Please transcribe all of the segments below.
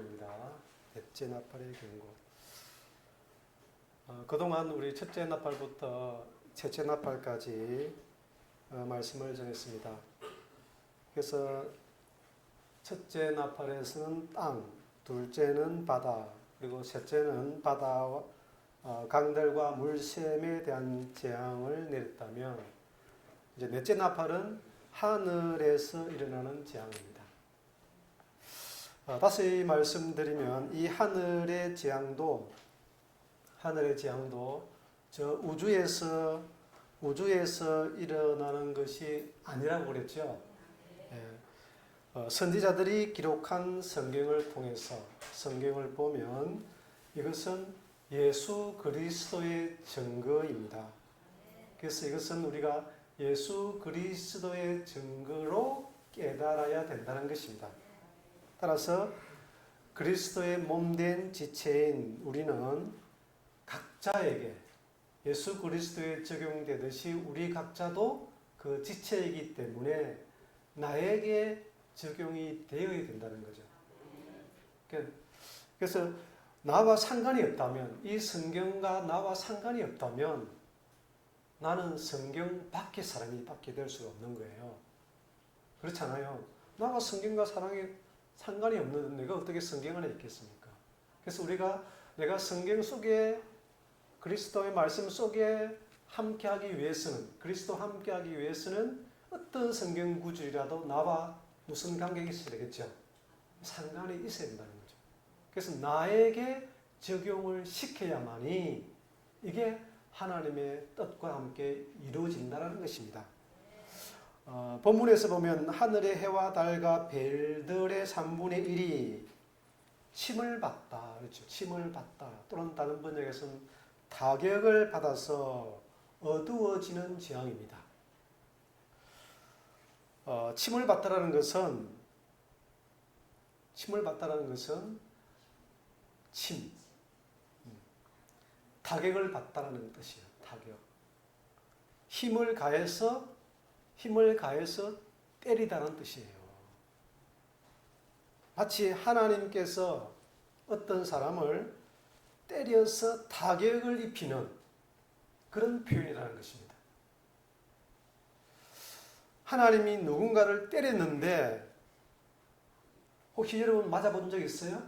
나팔입니다. 넷째 나팔의 경고. 그동안 우리 첫째 나팔부터 셋째 나팔까지 말씀을 전했습니다. 그래서 첫째 나팔에서는 땅, 둘째는 바다, 그리고 셋째는 바다와 강들과 물샘에 대한 재앙을 내렸다면, 이제 넷째 나팔은 하늘에서 일어나는 재앙입니다. 다시 말씀드리면 이 하늘의 재앙도 저 우주에서 일어나는 것이 아니라고 그랬죠. 선지자들이 기록한 성경을 통해서 성경을 보면 이것은 예수 그리스도의 증거입니다. 그래서 이것은 우리가 예수 그리스도의 증거로 깨달아야 된다는 것입니다. 따라서 그리스도의 몸된 지체인 우리는 각자에게 예수 그리스도에 적용되듯이 우리 각자도 그 지체이기 때문에 나에게 적용이 되어야 된다는 거죠. 그래서 나와 상관이 없다면, 이 성경과 나와 상관이 없다면 나는 성경 밖의 사람이 밖에 될 수가 없는 거예요. 그렇잖아요. 나와 성경과 상관이 없는 내가 어떻게 성경 안에 있겠습니까? 그래서 내가 성경 속에 그리스도의 말씀 속에 함께하기 위해서는, 그리스도 함께하기 위해서는 어떤 성경 구절이라도 나와 무슨 관계가 있어야 되겠죠? 상관이 있어야 된다는 거죠. 그래서 나에게 적용을 시켜야만이 이게 하나님의 뜻과 함께 이루어진다는 것입니다. 본문에서 보면 하늘의 해와 달과 별들의 3분의 1이 침을 받다. 그렇죠. 침을 받다. 또는 다른 번역에서는 타격을 받아서 어두워지는 재앙입니다. 침을 받다라는 것은 타격을 받다라는 뜻이에요. 타격. 힘을 가해서 때리다는 뜻이에요. 마치 하나님께서 어떤 사람을 때려서 타격을 입히는 그런 표현이라는 것입니다. 하나님이 누군가를 때렸는데 혹시 여러분 맞아본 적 있어요?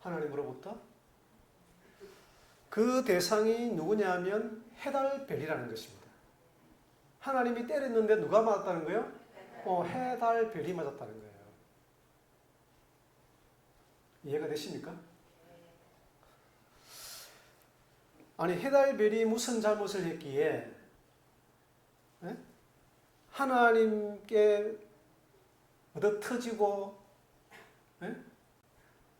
하나님으로부터? 그 대상이 누구냐면 해달별이라는 것입니다. 하나님이 때렸는데 누가 맞았다는 거예요? 해달별이 맞았다는 거예요. 이해가 되십니까? 아니, 해달별이 무슨 잘못을 했기에 하나님께 얻어터지고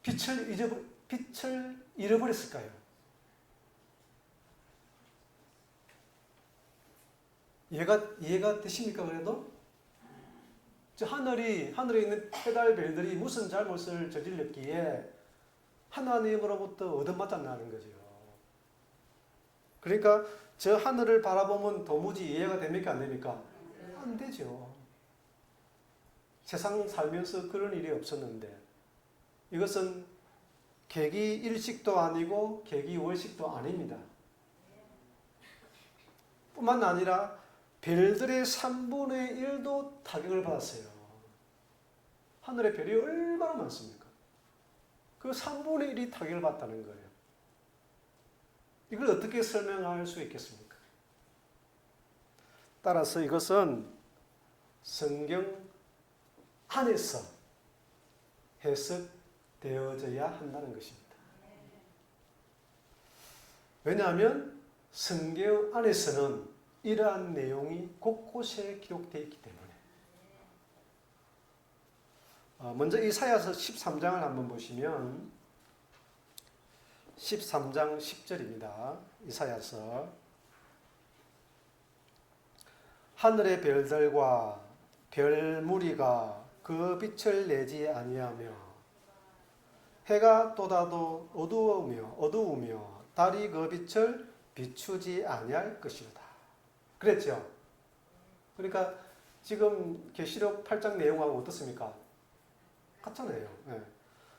빛을 잃어버렸을까요? 이해가 되십니까? 그래도? 하늘에 있는 해달별들이 무슨 잘못을 저질렀기에 하나님으로부터 얻어맞았다는 거죠. 그러니까 저 하늘을 바라보면 도무지 이해가 됩니까? 안 됩니까? 안 되죠. 세상 살면서 그런 일이 없었는데 이것은 계기일식도 아니고 계기월식도 아닙니다. 뿐만 아니라 별들의 3분의 1도 타격을 받았어요. 하늘의 별이 얼마나 많습니까? 그 3분의 1이 타격을 받았다는 거예요. 이걸 어떻게 설명할 수 있겠습니까? 따라서 이것은 성경 안에서 해석되어져야 한다는 것입니다. 왜냐하면 성경 안에서는 이러한 내용이 곳곳에 기록되어 있기 때문에. 먼저 이사야서 13장을 한번 보시면 13장 10절입니다. 이사야서. 하늘의 별들과 별무리가 그 빛을 내지 아니하며 해가 돋아도 어두우며 달이 그 빛을 비추지 아니할 것이로다. 그랬죠? 그러니까 지금 계시록 8장 내용하고 어떻습니까? 같잖아요. 네.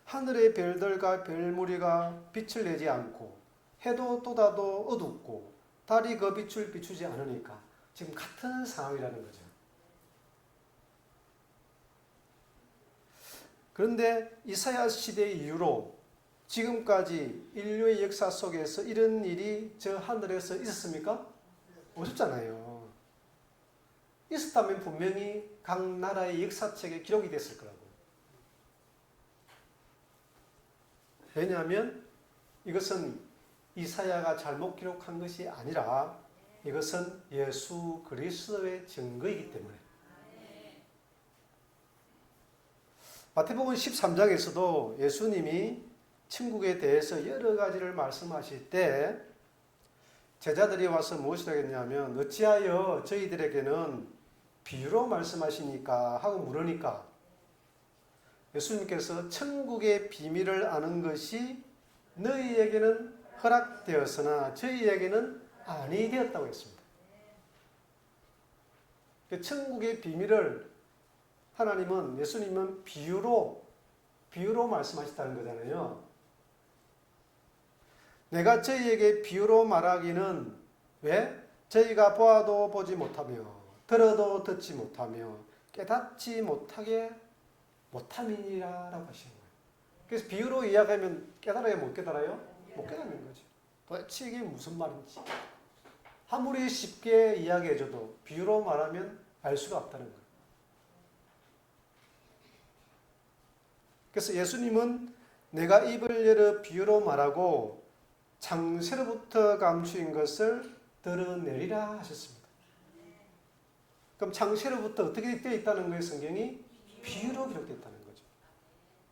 하늘의 별들과 별무리가 빛을 내지 않고 해도 쏟아도 어둡고 달이 그 빛을 비추지 않으니까 지금 같은 상황이라는 거죠. 그런데 이사야 시대 이후로 지금까지 인류의 역사 속에서 이런 일이 저 하늘에서 있었습니까? 없었잖아요. 있었다면 분명히 각 나라의 역사책에 기록이 됐을 거라고. 왜냐하면 이것은 이사야가 잘못 기록한 것이 아니라 이것은 예수 그리스도의 증거이기 때문에. 마태복음 13장에서도 예수님이 천국에 대해서 여러 가지를 말씀하실 때 제자들이 와서 무엇이라고 했냐면 어찌하여 저희들에게는 비유로 말씀하시니까 하고 물으니까 예수님께서 천국의 비밀을 아는 것이 너희에게는 허락되었으나 저희에게는 아니 되었다고 했습니다. 천국의 비밀을 하나님은 예수님은 비유로 말씀하셨다는 거잖아요. 내가 저희에게 비유로 말하기는 왜? 저희가 보아도 보지 못하며 들어도 듣지 못하며 깨닫지 못함이니라라고 하시는 거예요. 그래서 비유로 이야기하면 깨달아요, 못 깨달아요? 못 깨닫는 거죠. 도대체 이게 무슨 말인지. 아무리 쉽게 이야기해줘도 비유로 말하면 알 수가 없다는 거예요. 그래서 예수님은 내가 입을 열어 비유로 말하고 창세로부터 감추인 것을 드러내리라 하셨습니다. 그럼 창세로부터 어떻게 되어 있다는 거예요? 성경이 비유로 기록되어 있다는 거죠.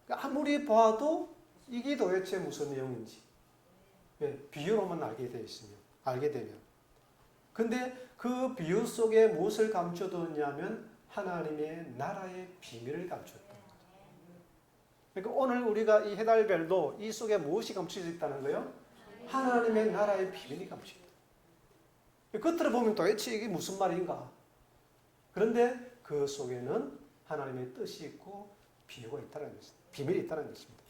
그러니까 아무리 봐도 이게 도대체 무슨 내용인지 비유로만 알게 되면. 근데 그 비유 속에 무엇을 감춰두었냐면 하나님의 나라의 비밀을 감추었다. 그러니까 오늘 우리가 이 해달별도 이 속에 무엇이 감춰져 있다는 거예요? 하나님의 나라의 비밀이 감춰져 있다. 겉으로 보면 도대체 이게 무슨 말인가? 그런데 그 속에는 하나님의 뜻이 있고 비유가 있다는 것입니다. 비밀이 있다는 것입니다.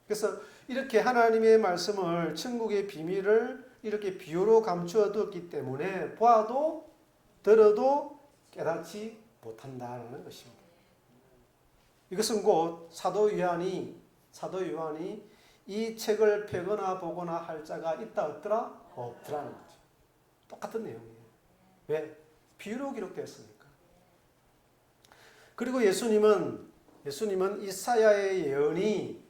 그래서 이렇게 하나님의 말씀을 천국의 비밀을 이렇게 비유로 감추어 두었기 때문에 보아도 들어도 깨닫지 못한다는 것입니다. 이것은 곧 사도 요한이 이 책을 펴거나 보거나 할 자가 있다 없더라? 없더라는 거죠. 똑같은 내용이에요. 왜? 비유로 기록되었으니까. 그리고 예수님은 이사야의 예언이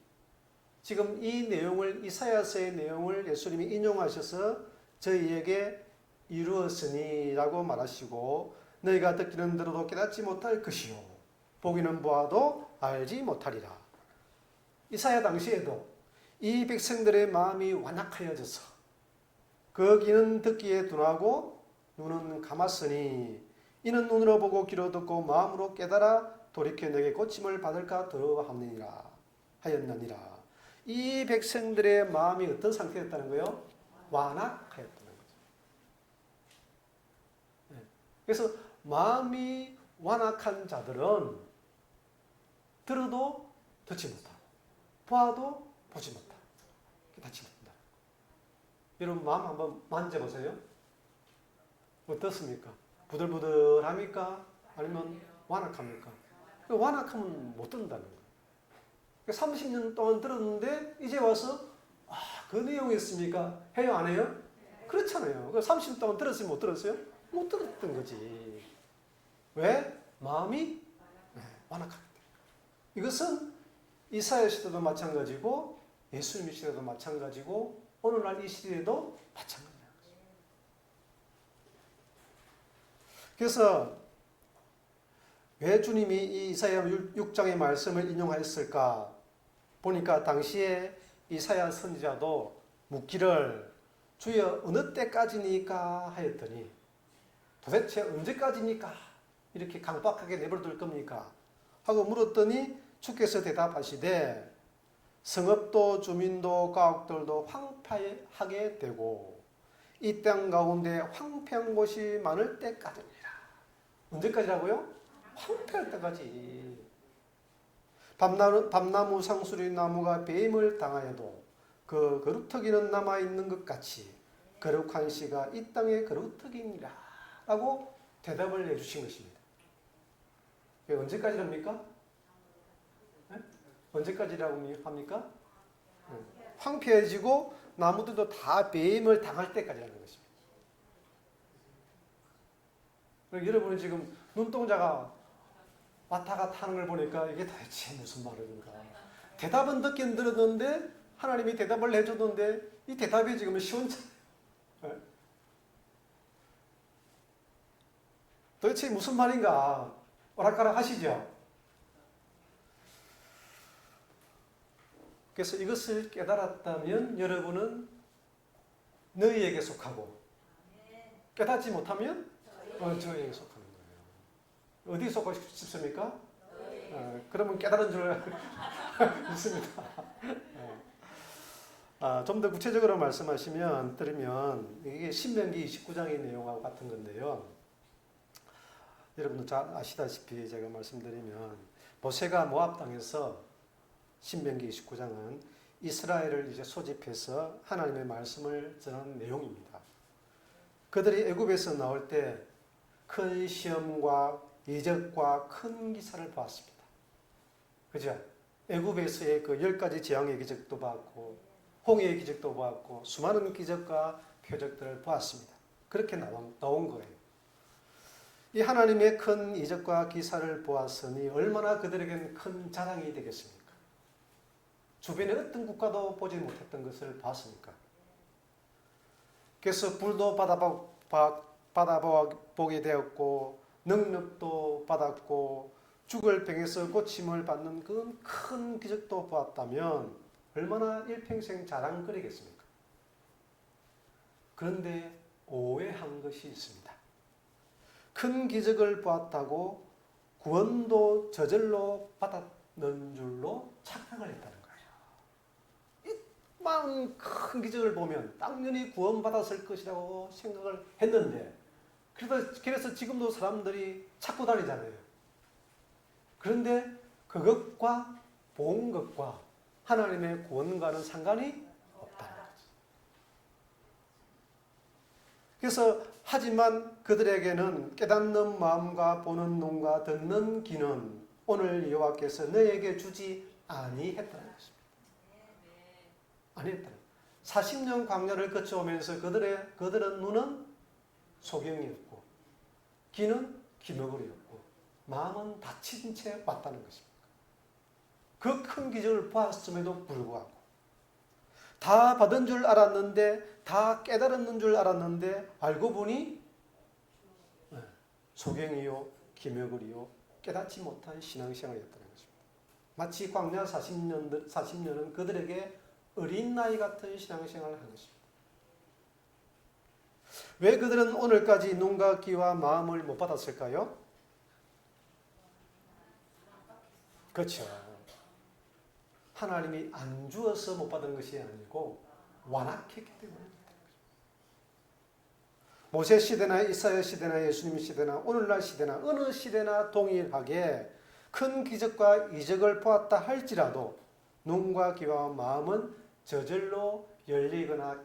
지금 이 내용을 이사야서의 내용을 예수님이 인용하셔서 저희에게 이루었으니라고 말하시고 너희가 듣기는 들어도 깨닫지 못할 것이요 보기는 보아도 알지 못하리라. 이사야 당시에도 이 백성들의 마음이 완악하여져서 그 귀는 듣기에 둔하고 눈은 감았으니 이는 눈으로 보고 귀로 듣고 마음으로 깨달아 돌이켜 내게 고침을 받을까 두려워하느니라 하였느니라. 이 백성들의 마음이 어떤 상태였다는 거예요? 완악하였다는 거죠. 그래서 마음이 완악한 자들은 들어도 듣지 못하고 봐도 보지 못하고 닫지 못한다. 여러분 마음 한번 만져보세요. 어떻습니까? 부들부들합니까? 아니면 완악합니까? 완악하면 못 듣는다는 거예요. 30년 동안 들었는데 이제 와서 그 내용이었습니까? 해요 안 해요? 그렇잖아요. 30년 동안 들었으면 못 들었어요? 못 들었던 거지. 왜? 마음이 완악하기 때문에. 이것은 이사야 시대도 마찬가지고 예수님 시대도 마찬가지고 오늘날 이 시대에도 마찬가지입니다. 그래서 왜 주님이 이 이사야 6장의 말씀을 인용하였을까? 보니까 당시에 이사야 선지자도 묻기를 주여 어느 때까지니까 하였더니 도대체 언제까지니까 이렇게 강박하게 내버려둘 겁니까? 하고 물었더니 주께서 대답하시되 성읍도 주민도 가옥들도 황폐하게 되고 이 땅 가운데 황폐한 곳이 많을 때까지니라. 언제까지라고요? 황폐할 때까지. 밤나무 상수리 나무가 뱀을 당하여도 그 거룩터기는 남아있는 것 같이 거룩한 씨가 이 땅의 거룩터기니라 라고 대답을 해주신 것입니다. 이게 언제까지랍니까? 네? 언제까지라고 합니까? 네. 황폐해지고 나무들도 다 뱀을 당할 때까지라는 것입니다. 여러분은 지금 눈동자가 왔다 갔다 하는 걸 보니까 이게 도대체 무슨 말인가. 대답은 듣긴 들었는데 하나님이 대답을 해줬는데 이 대답이 지금 시원찮아요. 네? 도대체 무슨 말인가 오락가락 하시죠. 그래서 이것을 깨달았다면 여러분은 너희에게 속하고 깨닫지 못하면 저에게 속하는 거예요. 어디에 속하고 싶습니까? 그러면 깨달은 줄 믿습니다. 좀 더 구체적으로 말씀하시면 들으면 이게 신명기 29장의 내용하고 같은 건데요. 여러분도 잘 아시다시피 제가 말씀드리면 모세가 모압 땅에서 신명기 29장은 이스라엘을 이제 소집해서 하나님의 말씀을 전하는 내용입니다. 그들이 애굽에서 나올 때 큰 시험과 이적과 큰 기사를 보았습니다. 그죠? 애굽에서의 그 10가지 재앙의 기적도 봤고 홍해의 기적도 보았고 수많은 기적과 표적들을 보았습니다. 그렇게 나온 거예요. 이 하나님의 큰 이적과 기사를 보았으니 얼마나 그들에게는 큰 자랑이 되겠습니까? 주변에 어떤 국가도 보지 못했던 것을 봤으니까. 그래서 불도 받아보게 되었고 능력도 받았고 죽을 병에서 고침을 받는 그 큰 기적도 보았다면 얼마나 일평생 자랑거리겠습니까? 그런데 오해한 것이 있습니다. 큰 기적을 보았다고 구원도 저절로 받았는 줄로 착각을 했다는 거예요. 이만 큰 기적을 보면 당연히 구원받았을 것이라고 생각을 했는데 그래서 지금도 사람들이 찾고 다니잖아요. 그런데 그것과 본 것과 하나님의 구원과는 상관이 없다는 거죠. 그래서 하지만 그들에게는 깨닫는 마음과 보는 눈과 듣는 귀는 오늘 여호와께서 너에게 주지 아니했다는 것입니다. 아니했다는 40년 광야를 거쳐오면서 그들은 눈은 소경이었고 귀는 기머거리였고 마음은 닫힌 채 왔다는 것입니다. 그 큰 기적을 보았음에도 불구하고 다 받은 줄 알았는데 다 깨달았는 줄 알았는데 알고 보니 소경이요 기머거리요 깨닫지 못한 신앙생활이었다는 것입니다. 마치 광야 40년은 그들에게 어린 나이 같은 신앙생활을 한 것입니다. 왜 그들은 오늘까지 눈과 귀와 마음을 못 받았을까요? 그렇죠. 하나님이 안 주어서 못 받은 것이 아니고 완악했기 때문입니다. 모세 시대나 이사야 시대나 예수님 시대나 오늘날 시대나 어느 시대나 동일하게 큰 기적과 이적을 보았다 할지라도 눈과 귀와 마음은 저절로 열리거나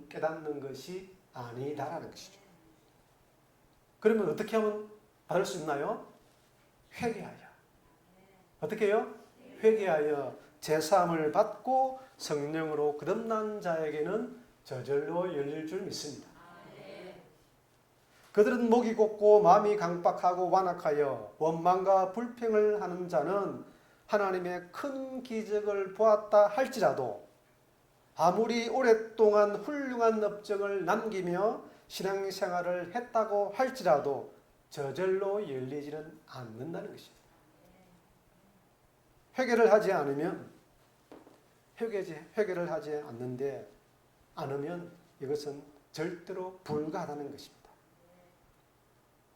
깨닫는 것이 아니다라는 것이죠. 그러면 어떻게 하면 받을 수 있나요? 회개하여. 어떻게 해요? 회개하여 제사함을 받고 성령으로 거듭난 자에게는 저절로 열릴 줄 믿습니다. 그들은 목이 곧고 마음이 강박하고 완악하여 원망과 불평을 하는 자는 하나님의 큰 기적을 보았다 할지라도 아무리 오랫동안 훌륭한 업적을 남기며 신앙생활을 했다고 할지라도 저절로 열리지는 않는다는 것입니다. 회개를 하지 않으면 회개를 하지 않으면 이것은 절대로 불가하다는 것입니다.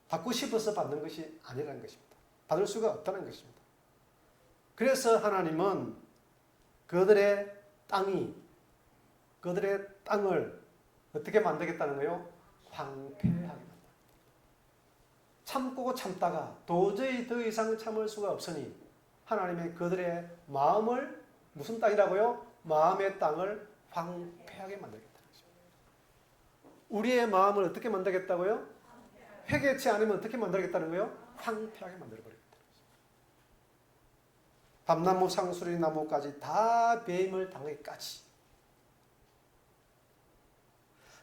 받고 싶어서 받는 것이 아니라는 것입니다. 받을 수가 없다는 것입니다. 그래서 하나님은 그들의 땅을 어떻게 만들겠다는 거예요? 황폐하게 만들다. 참고 참다가 도저히 더 이상 참을 수가 없으니 하나님의 그들의 마음을 무슨 땅이라고요? 마음의 땅을 황폐하게 만들겠다는 것입니다. 우리의 마음을 어떻게 만들겠다고요? 회개치 않으면 어떻게 만들겠다는 거예요? 황폐하게 만들어버리겠다는 것입니다. 밤나무, 상수리 나무까지 다 배임을 당하기까지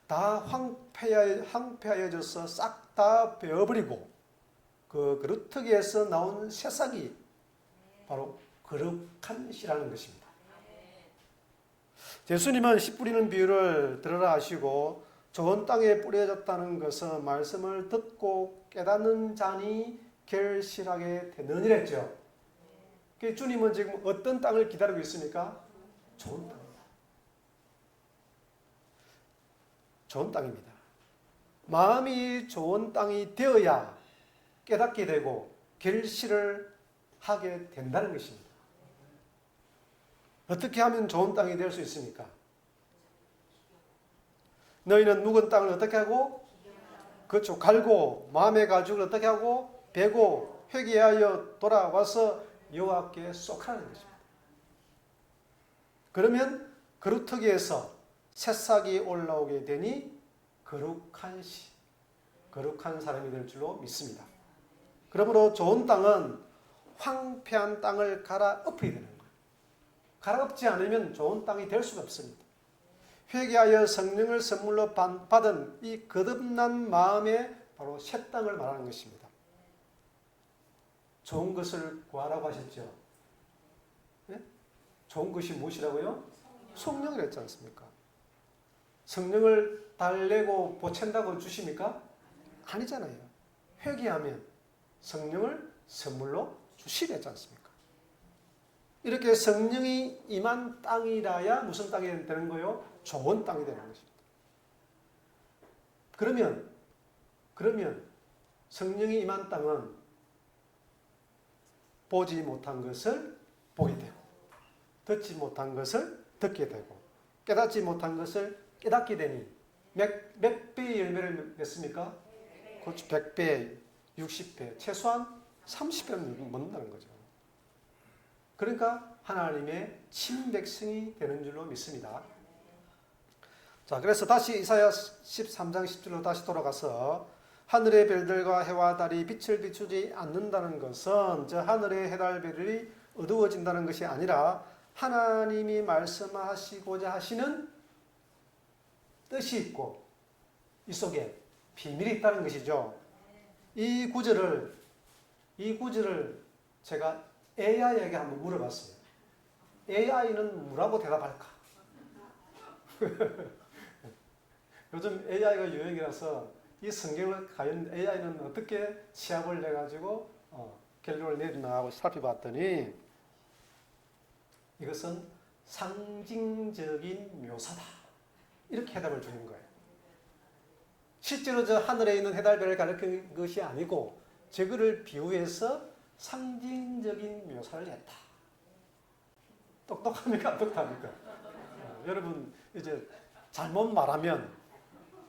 다 황폐하여져서 싹 다 베어버리고 그 그루터기에서 나온 새싹이 바로 거룩한 씨라는 것입니다. 예수님은 씨 뿌리는 비유를 들으라 하시고 좋은 땅에 뿌려졌다는 것은 말씀을 듣고 깨닫는 자니 결실하게 되느니라 했죠. 주님은 지금 어떤 땅을 기다리고 있습니까? 좋은 땅입니다. 좋은 땅입니다. 마음이 좋은 땅이 되어야 깨닫게 되고 결실을 하게 된다는 것입니다. 어떻게 하면 좋은 땅이 될 수 있습니까? 너희는 묵은 땅을 어떻게 하고? 그렇죠. 갈고 마음의 가죽을 어떻게 하고? 베고 회개하여 돌아와서 여호와께 쏙하는 것입니다. 그러면 그루터기에서 새싹이 올라오게 되니 거룩한 씨, 거룩한 사람이 될 줄로 믿습니다. 그러므로 좋은 땅은 황폐한 땅을 갈아엎어야 되는 거예요. 갈아엎지 않으면 좋은 땅이 될 수가 없습니다. 회개하여 성령을 선물로 받은 이 거듭난 마음에 바로 새 땅을 말하는 것입니다. 좋은 것을 구하라고 하셨죠. 네? 좋은 것이 무엇이라고요? 성령이라 했지 않습니까? 성령을 달래고 보챈다고 주십니까? 아니잖아요. 회개하면 성령을 선물로 주시려 했지 않습니까? 이렇게 성령이 임한 땅이라야 무슨 땅이 되는 거예요? 좋은 땅이 되는 것입니다. 그러면 성령이 임한 땅은 보지 못한 것을 보게 되고 듣지 못한 것을 듣게 되고 깨닫지 못한 것을 깨닫게 되니 몇 배의 열매를 맺습니까? 그렇죠. 100배, 60배, 최소한 30배는 먹는다는 거죠. 그러니까 하나님의 친백성이 되는 줄로 믿습니다. 자, 그래서 다시 이사야 13장 10절로 다시 돌아가서 하늘의 별들과 해와 달이 빛을 비추지 않는다는 것은 저 하늘의 해달 별이 어두워진다는 것이 아니라 하나님이 말씀하시고자 하시는 뜻이 있고 이 속에 비밀이 있다는 것이죠. 이 구절을 제가 AI에게 한번 물어봤어요. AI는 뭐라고 대답할까? 요즘 AI가 유행이라서 이 성경을 과연 AI는 어떻게 취합을 해가지고 결론을 내리나 하고 살펴봤더니 이것은 상징적인 묘사다. 이렇게 해답을 주는 거예요. 실제로 저 하늘에 있는 해달별을 가리키는 것이 아니고 저거를 비유해서 상징적인 묘사를 했다. 똑똑합니까? 안 똑똑합니까? 여러분 이제 잘못 말하면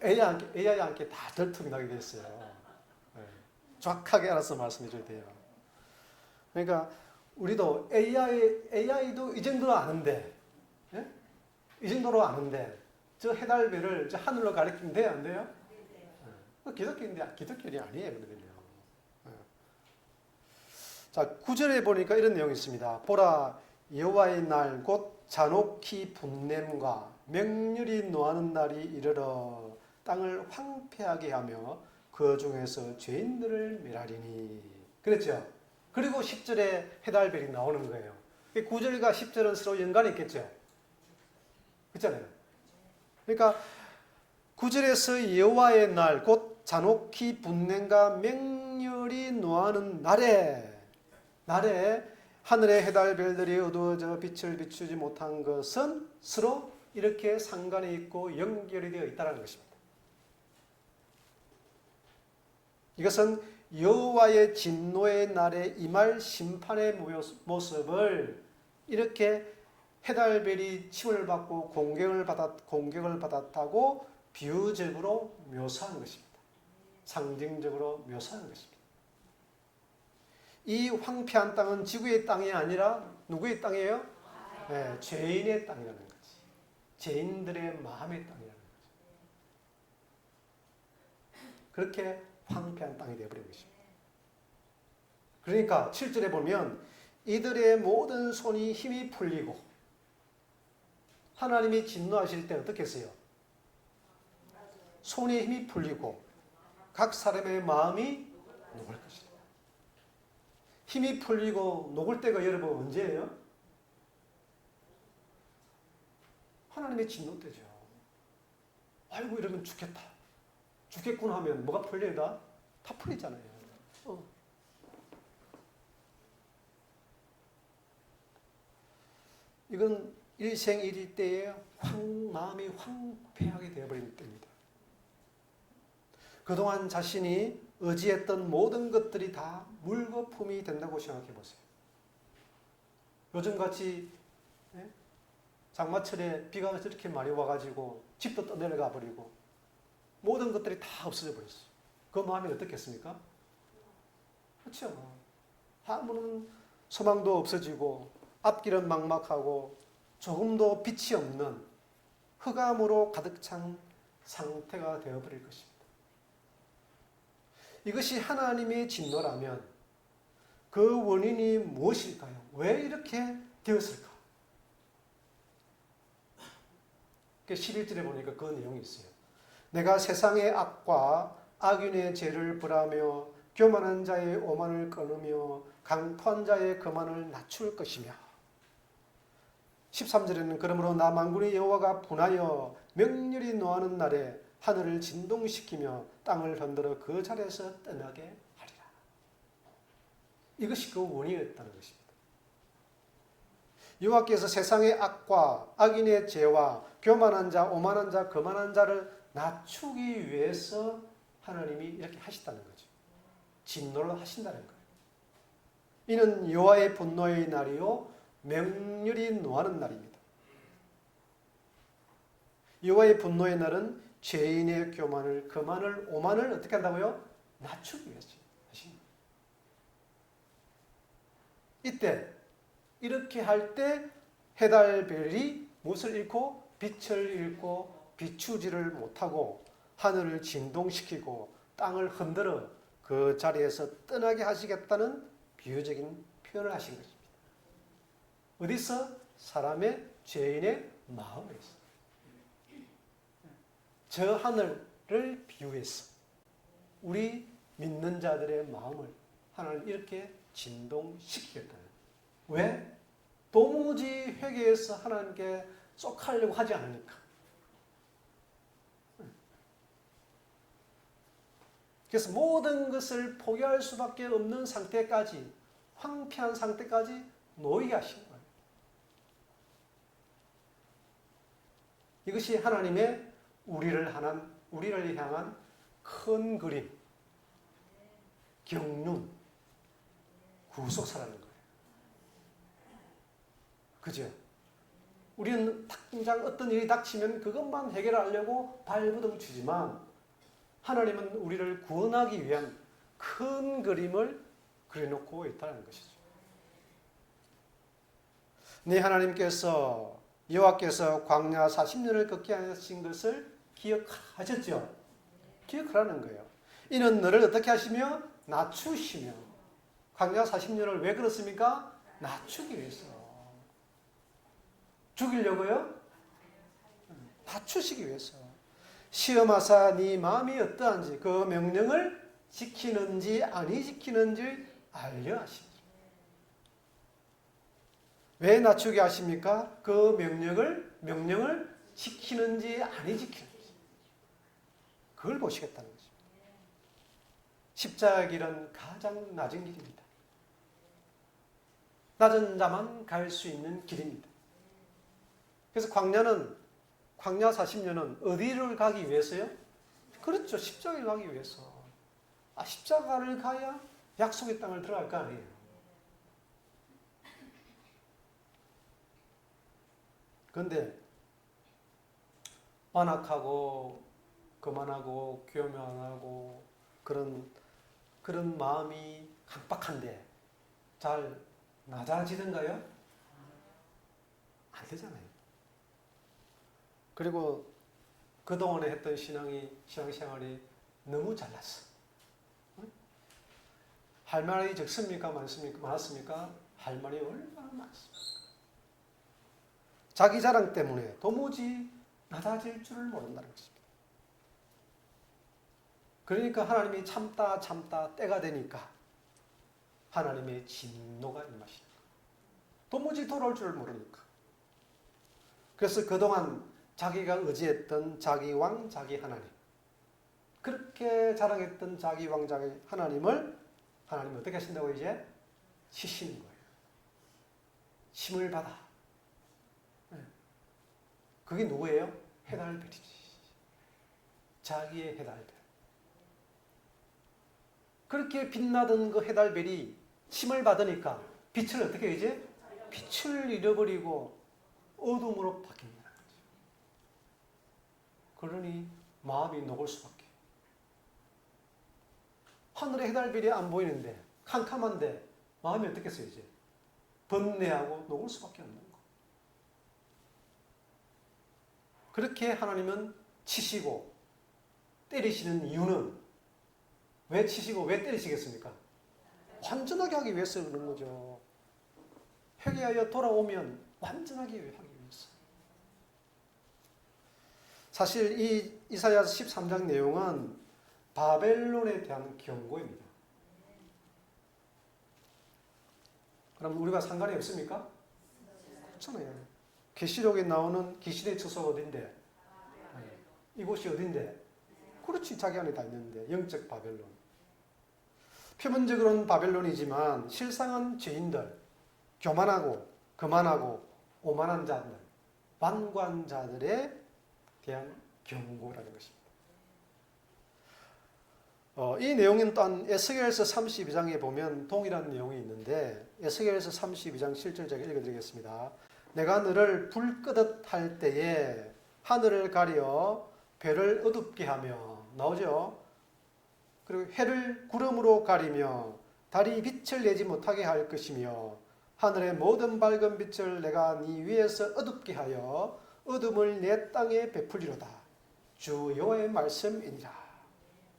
AI한테 다 들통이 나게 됐어요. 정확하게 알아서 말씀해 줘야 돼요. 그러니까 우리도 AI도 이 정도로 아는데, 이 정도로 아는데 저 해달별을 저 하늘로 가리키면 돼요? 안 돼요? 기독교인데 기독교인이 아니에요. 그러면요. 자, 9절에 보니까 이런 내용이 있습니다. 보라, 여호와의 날 곧 잔혹히 분냄과 맹렬히 노하는 날이 이르러 땅을 황폐하게 하며 그 중에서 죄인들을 멸하리니. 그랬죠? 그리고 10절에 해달별이 나오는 거예요. 9절과 10절은 서로 연관이 있겠죠? 그렇잖아요. 그러니까 9절에서 여호와의 날 곧 잔혹히 분냄과 맹렬히 노하는 날에 하늘의 해달별들이 어두워져 빛을 비추지 못한 것은 서로 이렇게 상관이 있고 연결이 되어 있다는 것입니다. 이것은 여호와의 진노의 날에 임할 심판의 모습을 이렇게 해달별이 침을 받고 공격을 받았다고 비유적으로 묘사한 것입니다. 상징적으로 묘사한 것입니다. 이 황폐한 땅은 지구의 땅이 아니라 누구의 땅이에요? 네, 죄인의 땅이라는 거지. 죄인들의 마음의 땅이라는 거지. 그렇게 황폐한 땅이 되어버린 것입니다. 그러니까 7절에 보면 이들의 모든 손이 힘이 풀리고 하나님이 진노하실 때 어떻게 했어요? 손에 힘이 풀리고 각 사람의 마음이 녹을 것이다. 힘이 풀리고 녹을 때가 여러분 언제예요? 하나님의 진노 때죠. 아이고 이러면 죽겠다. 죽겠구나 하면 뭐가 풀려요? 다 풀리잖아요. 이건 일생일일 때에 마음이 황폐하게 되어버린 때입니다. 그동안 자신이 의지했던 모든 것들이 다 물거품이 된다고 생각해 보세요. 요즘같이 장마철에 비가 저렇게 많이 와가지고 집도 떠내려가 버리고 모든 것들이 다 없어져 버렸어요. 그 마음이 어떻겠습니까? 그렇죠. 아무런 소망도 없어지고 앞길은 막막하고 조금도 빛이 없는 흑암으로 가득 찬 상태가 되어버릴 것입니다. 이것이 하나님의 진노라면 그 원인이 무엇일까요? 왜 이렇게 되었을까? 11절에 보니까 그 내용이 있어요. 내가 세상의 악과 악인의 죄를 벌하며 교만한 자의 오만을 끊으며 강포한 자의 거만을 낮출 것이며 13절에는 그러므로 나 만군의 여호와가 분하여 명렬히 노하는 날에 하늘을 진동시키며 땅을 흔들어 그 자리에서 떠나게 하리라. 이것이 그 원인이었다는 것입니다. 여호와께서 세상의 악과 악인의 죄와 교만한 자, 오만한 자, 거만한 자를 낮추기 위해서 하나님이 이렇게 하셨다는 거죠. 진노를 하신다는 거예요. 이는 여호와의 분노의 날이요 명렬히 노하는 날입니다. 여호와의 분노의 날은 죄인의 교만을, 거만을, 오만을 어떻게 한다고요? 낮추기 위해서 하신 거예요. 이때 이렇게 할 때 해달별이 무엇을 잃고 빛을 잃고 비추지를 못하고 하늘을 진동시키고 땅을 흔들어 그 자리에서 떠나게 하시겠다는 비유적인 표현을 하신 것입니다. 어디서? 사람의 죄인의 마음에서. 저 하늘을 비유해서 우리 믿는 자들의 마음을 하나님 이렇게 진동시키겠다는. 왜? 도무지 회개해서 하나님께 쏙하려고 하지 않으니까. 그래서 모든 것을 포기할 수밖에 없는 상태까지, 황폐한 상태까지 놓이게 하신 거예요. 이것이 하나님의 우리를 향한 큰 그림, 경륜, 구속사라는 거예요. 그죠? 우리는 당장 어떤 일이 닥치면 그것만 해결하려고 발버둥 치지만 하나님은 우리를 구원하기 위한 큰 그림을 그려놓고 있다는 것이죠. 네, 하나님께서 여호와께서 광야 40년을 걷게 하신 것을 기억하셨죠? 기억하라는 거예요. 이는 너를 어떻게 하시며? 낮추시며. 광야 40년을 왜 그렇습니까? 낮추기 위해서. 죽이려고요? 낮추시기 위해서. 시험하사 네 마음이 어떠한지 그 명령을 지키는지 아니 지키는지 알려 하십니다. 왜 낮추게 하십니까? 그 명령을 지키는지 아니 지키는지 그걸 보시겠다는 것입니다. 십자가 길은 가장 낮은 길입니다. 낮은 자만 갈 수 있는 길입니다. 그래서 광야 40년은 어디를 가기 위해서요? 그렇죠. 십자가를 가기 위해서. 십자가를 가야 약속의 땅을 들어갈 거 아니에요. 그런데 완악하고 거만하고 교만하고 그런 마음이 강박한데 잘 낮아지던가요? 안 되잖아요. 그리고 그동안에 했던 신앙생활이 너무 잘났어. 할 말이 적습니까? 많았습니까? 할 말이 얼마나 많습니까? 자기 자랑 때문에 도무지 낮아질 줄을 모른다는 것입니다. 그러니까 하나님이 참다 때가 되니까 하나님의 진노가 임하시는 거예요. 도무지 돌아올 줄을 모르니까. 그래서 그동안 자기가 의지했던 자기 왕, 자기 하나님, 그렇게 자랑했던 자기 왕, 자기 하나님을 하나님이 어떻게 하신다고 이제? 치시는 거예요. 심을 받아. 그게 누구예요? 헤달벨이지. 자기의 헤달벨. 그렇게 빛나던 그 헤달벨이 심을 받으니까 빛을 어떻게 이제? 빛을 잃어버리고 어둠으로 바뀐다는 거죠. 그러니 마음이 녹을 수밖에. 하늘의 헤달벨이 안 보이는데 캄캄한데 마음이 어떻겠어요 이제? 번뇌하고 녹을 수밖에 없는 거. 그렇게 하나님은 치시고 때리시는 이유는 왜 치시고 왜 때리시겠습니까? 완전하게 하기 위해서 그런 거죠. 회개하여 돌아오면 완전하게 하기 위해서. 사실 이 이사야서 13장 내용은 바벨론에 대한 경고입니다. 그럼 우리가 상관이 없습니까? 그렇잖아요. 계시록에 나오는 계시의 처소가 어딘데? 이곳이 어딘데? 그렇지, 자기 안에 다 있는데. 영적 바벨론. 표면적으로는 바벨론이지만 실상은 죄인들, 교만하고 거만하고 오만한 자들, 완관자들에 대한 경고라는 것입니다. 이 내용은 또한 에스겔서 32장에 보면 동일한 내용이 있는데 에스겔서 32장 7절 제가 읽어드리겠습니다. 내가 너를 불 끄듯 할 때에 하늘을 가려 별을 어둡게 하며 나오죠. 그리고 해를 구름으로 가리며 달이 빛을 내지 못하게 할 것이며 하늘의 모든 밝은 빛을 내가 네 위에서 어둡게 하여 어둠을 내 땅에 베풀리로다. 주 여호와의 말씀이니라.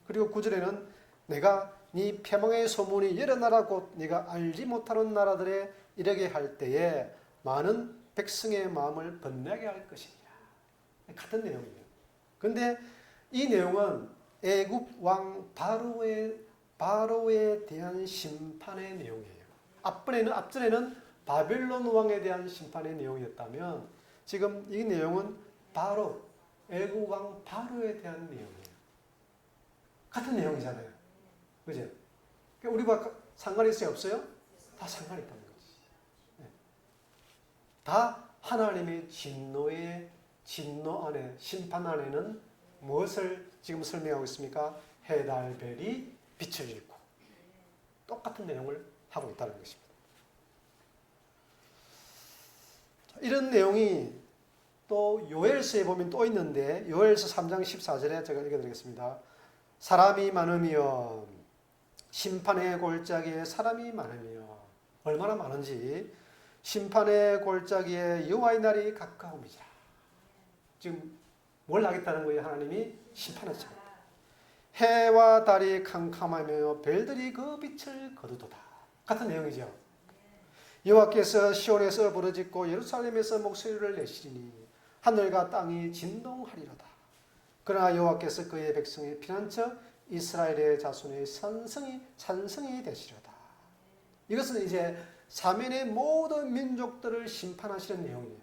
그리고 9절에는 내가 네 패망의 소문이 여러 나라 곧 네가 알지 못하는 나라들에 이르게 할 때에 많은 백성의 마음을 번뇌하게 할 것이니라. 같은 내용이에요. 그런데 이 내용은 애굽 왕 바로에 대한 심판의 내용이에요. 앞전에는 바벨론 왕에 대한 심판의 내용이었다면 지금 이 내용은 애굽 왕 바로에 대한 내용이에요. 같은 내용이잖아요. 그죠? 우리가 상관이 있어요? 없어요? 다 상관이 있다는 거지. 다 하나님의 진노 안에, 심판 안에는 무엇을 지금 설명하고 있습니까? 헤달벨이 빛을 잃고 똑같은 내용을 하고 있다는 것입니다. 이런 내용이 또 요엘서에 보면 또 있는데 요엘서 3장 14절에 제가 읽어드리겠습니다. 사람이 많으며 심판의 골짜기에 사람이 많으며 얼마나 많은지 심판의 골짜기에 여호와의 날이 가까움이라. 지금 뭘 하겠다는 거예요? 하나님이 심판하죠. 해와 달이 캄캄하며 별들이 그 빛을 거두도다. 같은 내용이죠. 여호와께서 시온에서 부르짖고 예루살렘에서 목소리를 내시리니 하늘과 땅이 진동하리로다. 그러나 여호와께서 그의 백성의 피난처 이스라엘의 자손의 산성이 되시려다. 이것은 이제 사면의 모든 민족들을 심판하시는 내용이에요.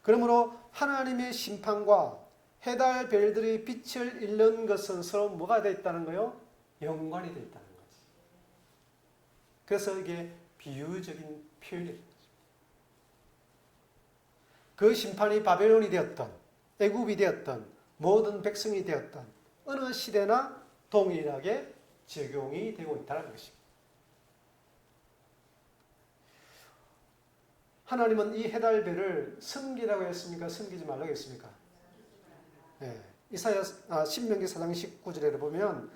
그러므로 하나님의 심판과 헤달벨들의 빛을 잃는 것은 서로 뭐가 되어 있다는 거예요? 연관이 되어 있다는 거지. 그래서 이게 비유적인 표현이에요. 그 심판이 바벨론이 되었던 애굽이 되었던 모든 백성이 되었던 어느 시대나 동일하게 적용이 되고 있다는 것입니다. 하나님은 이 헤달벨을 섬기라고 했습니까? 섬기지 말라고 했습니까? 네. 신명기 4장 19절에 보면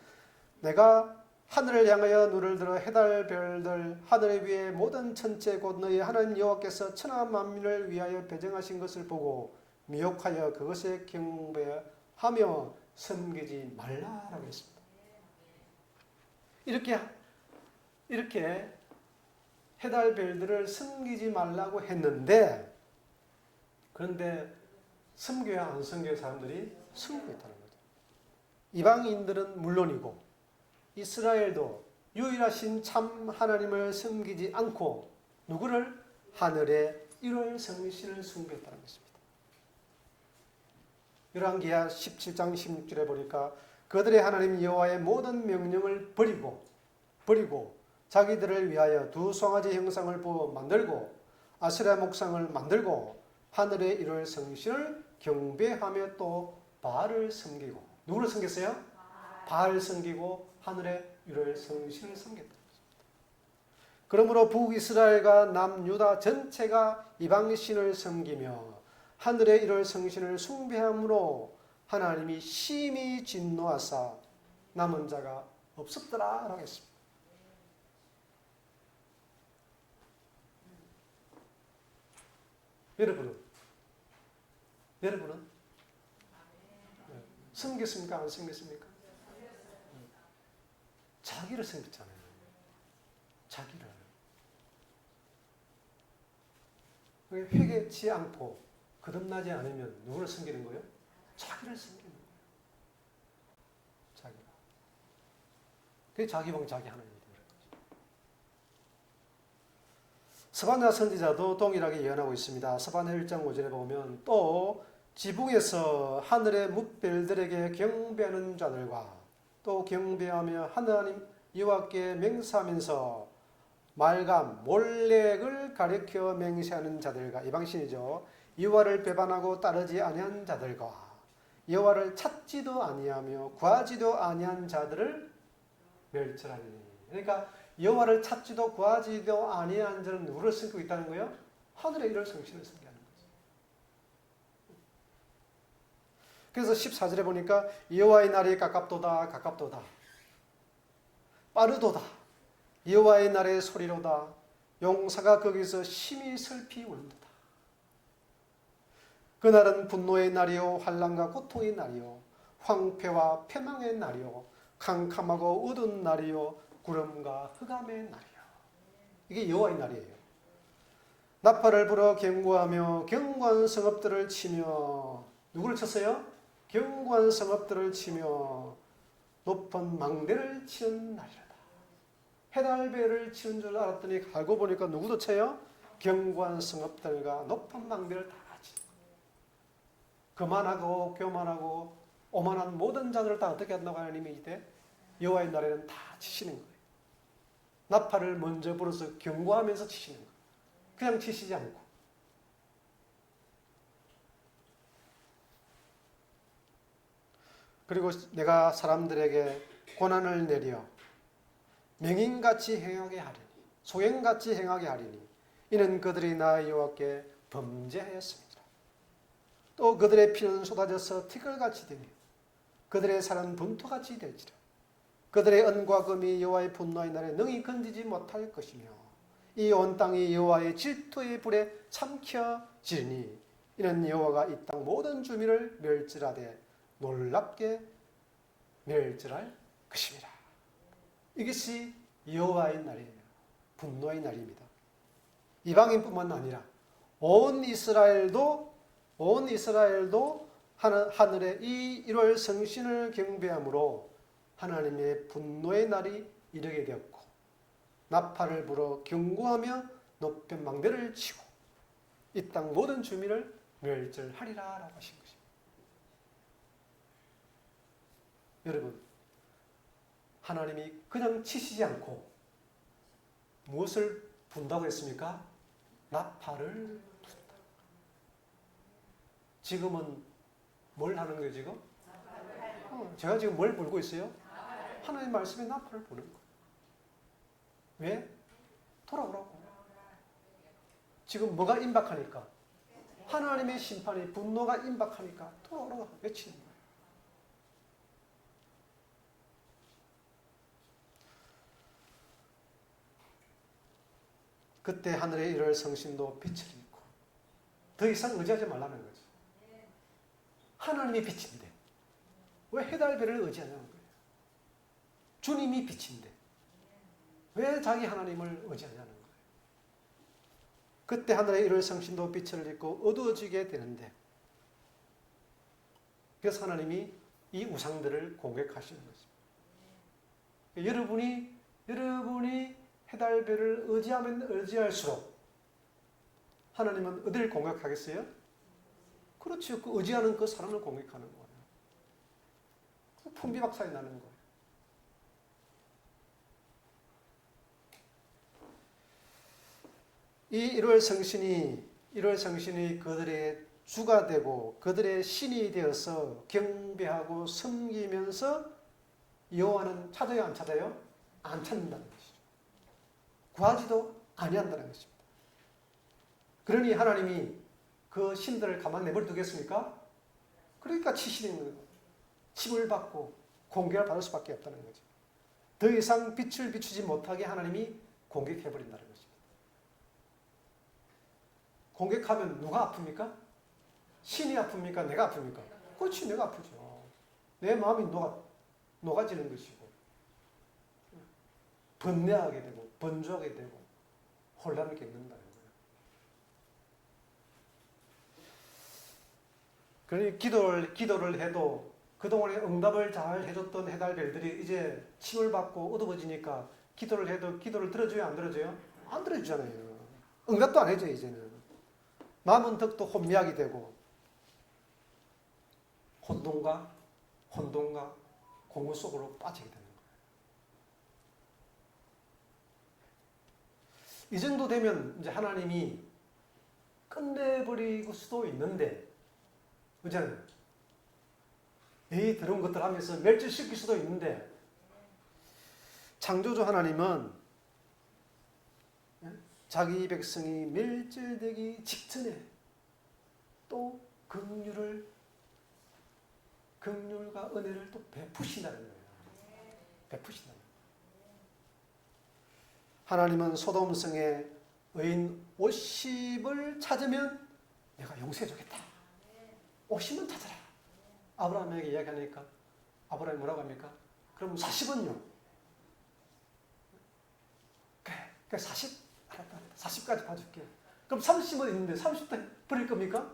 내가 하늘을 향하여 눈을 들어 해달 별들 하늘 위의 모든 천체 곧 너희 하나님 여호와께서 천하 만민을 위하여 배정하신 것을 보고 미혹하여 그것에 경배하며 섬기지 말라라고 했습니다. 이렇게 해달 별들을 섬기지 말라고 했는데, 그런데 섬겨야 안 섬겨야 사람들이 섬기고 있다는 거죠. 이방인들은 물론이고 이스라엘도 유일하신 참 하나님을 섬기지 않고 누구를? 하늘의 1월 성신을 섬겼다는 것입니다. 열왕기하 17장 16절에 보니까 그들의 하나님 여호와의 모든 명령을 버리고 자기들을 위하여 두 송아지 형상을 만들고 아세라 목상을 만들고 하늘의 1월 성신을 경배하며 또 바알을 섬기고, 누구를 섬겼어요? 바알 섬기고 하늘의 1월 성신을 섬겼다는 것입니다. 그러므로 북이스라엘과 남유다 전체가 이방신을 섬기며 하늘의 1월 성신을 숭배함으로 하나님이 심히 진노하사 남은 자가 없었더라 라고 했습니다. 여러분은 섬겼습니까? 안 섬겼습니까? 자기를 섬겼잖아요. 자기를. 회개치 않고 거듭나지 않으면 누구를 섬기는 거예요? 자기를 섬기는 거예요. 자기가. 그게 자기봉 자기 하나님입니다. 스바냐 선지자도 동일하게 예언하고 있습니다. 스바냐 1장 5절에 보면 또 지붕에서 하늘의 뭇별들에게 경배하는 자들과 또 경배하며 하나님 여호와께 맹세하면서 말감 몰렉을 가리켜 맹세하는 자들과, 이방신이죠. 여호와를 배반하고 따르지 아니한 자들과 여호와를 찾지도 아니하며 구하지도 아니한 자들을 멸절하니. 그러니까 여호와를 찾지도 구하지도 아니한 자는 누구를 섬기고 있다는 거예요? 하늘의 1월 성신을 섬기하는 거죠. 그래서 14절에 보니까 여호와의 날이 가깝도다 빠르도다 여호와의 날의 소리로다 용사가 거기서 심히 슬피 우는도다. 그날은 분노의 날이요 환난과 고통의 날이요 황폐와 패망의 날이요 캄캄하고 어두운 날이요 구름과 흑암의 날이요. 이게 여호와의 날이에요. 나팔을 불어 경고하며 견고한 성읍들을 치며, 누구를 쳤어요? 견고한 성읍들을 치며 높은 망대를 치는 날이라다. 해달배를 치는 줄 알았더니 알고 보니까 누구도 쳐요? 견고한 성읍들과 높은 망대를 다 치는 거예요. 거만하고 교만하고 오만한 모든 자들을 다 어떻게 한다고 하나님이 이때 여호와의 날에는 다 치시는 거예요. 나팔을 먼저 불어서 경고하면서 치시는 거예요. 그냥 치시지 않고. 그리고 내가 사람들에게 고난을 내려 맹인같이 행하게 하리니 소행같이 행하게 하리니 이는 그들이 나 여호와께 범죄하였습니다. 또 그들의 피는 쏟아져서 티끌같이 되며 그들의 살은 분토같이 될지라. 그들의 은과 금이 여호와의 분노의 날에 능히 건지지 못할 것이며 이 온 땅이 여호와의 질투의 불에 삼켜지니 이는 여호와가 이 땅 모든 주민을 멸절하되 놀랍게 멸절할 것입니다. 이것이 여호와의 날이에요. 분노의 날입니다. 이방인뿐만 아니라 온 이스라엘도 하늘의 이 1월 성신을 경배함으로 하나님의 분노의 날이 이르게 되었고 나팔을 불어 경고하며 높은 망대를 치고 이 땅 모든 주민을 멸절하리라 라고 하신 것입니다. 여러분, 하나님이 그냥 치시지 않고 무엇을 분다고 했습니까? 나팔을 분다. 지금은 뭘 하는 거예요 지금? 제가 지금 뭘 불고 있어요? 하나님 말씀에 나팔을 부는 거예요. 왜? 돌아오라고. 지금 뭐가 임박하니까? 하나님의 심판이 분노가 임박하니까 돌아오라고 외치는 거예요. 그때 하늘의 일월 성신도 빛을 잃고 더 이상 의지하지 말라는 거죠. 하나님이 빛인데 왜 해달별을 의지하냐는 거예요. 주님이 빛인데 왜 자기 하나님을 의지하냐는 거예요. 그때 하늘의 일월 성신도 빛을 잃고 어두워지게 되는데, 그래서 하나님이 이 우상들을 공격하시는 것입니다. 여러분이 해달별을 의지하면 의지할수록 하나님은 어디를 공격하겠어요? 그렇죠. 그 의지하는 그 사람을 공격하는 거예요. 풍비박산이 나는 거예요. 이 1월 성신이 그들의 주가 되고 그들의 신이 되어서 경배하고 섬기면서 여호와는 찾아요, 안 찾아요? 안 찾는다는 것이죠. 구하지도 아니한다는 것입니다. 그러니 하나님이 그 신들을 가만 내버려 두겠습니까? 그러니까 치시는 거예요. 침을 받고 공격을 받을 수밖에 없다는 거죠. 더 이상 빛을 비추지 못하게 하나님이 공격해버린다는 것입니다. 공격하면 누가 아픕니까? 신이 아픕니까? 내가 아픕니까? 그렇지, 내가 아프죠. 내 마음이 녹아지는 것이고 번뇌하게 되고 번주하게 되고 혼란을 겪는다는 거예요. 그러니 기도를 해도 그동안에 응답을 잘 해줬던 해달별들이 이제 침을 받고 어두워지니까 기도를 해도 기도를 들어줘요, 안 들어줘요? 안 들어주잖아요. 응답도 안 해줘요, 이제는. 마음은 더욱더 혼미하게 되고 혼돈과 공허 속으로 빠지게 되는 거예요. 이 정도 되면 이제 하나님이 끝내버릴 수도 있는데, 그잖아요. 에이, 더러운 것들 하면서 멸절시킬 수도 있는데, 창조주 하나님은 자기 백성이 멸절되기 직전에 또 긍휼과 은혜를 또 베푸신다는 거예요. 베푸신다는 거예요. 하나님은 소돔성에 의인 50을 찾으면 내가 용서해 주겠다. 50은 찾아라. 아브라함에게 이야기하니까 아브라함이 뭐라고 합니까? 그럼 40은요? 그래 40? 알았다. 40까지 봐줄게. 그럼 30은 있는데 30도 버릴 겁니까?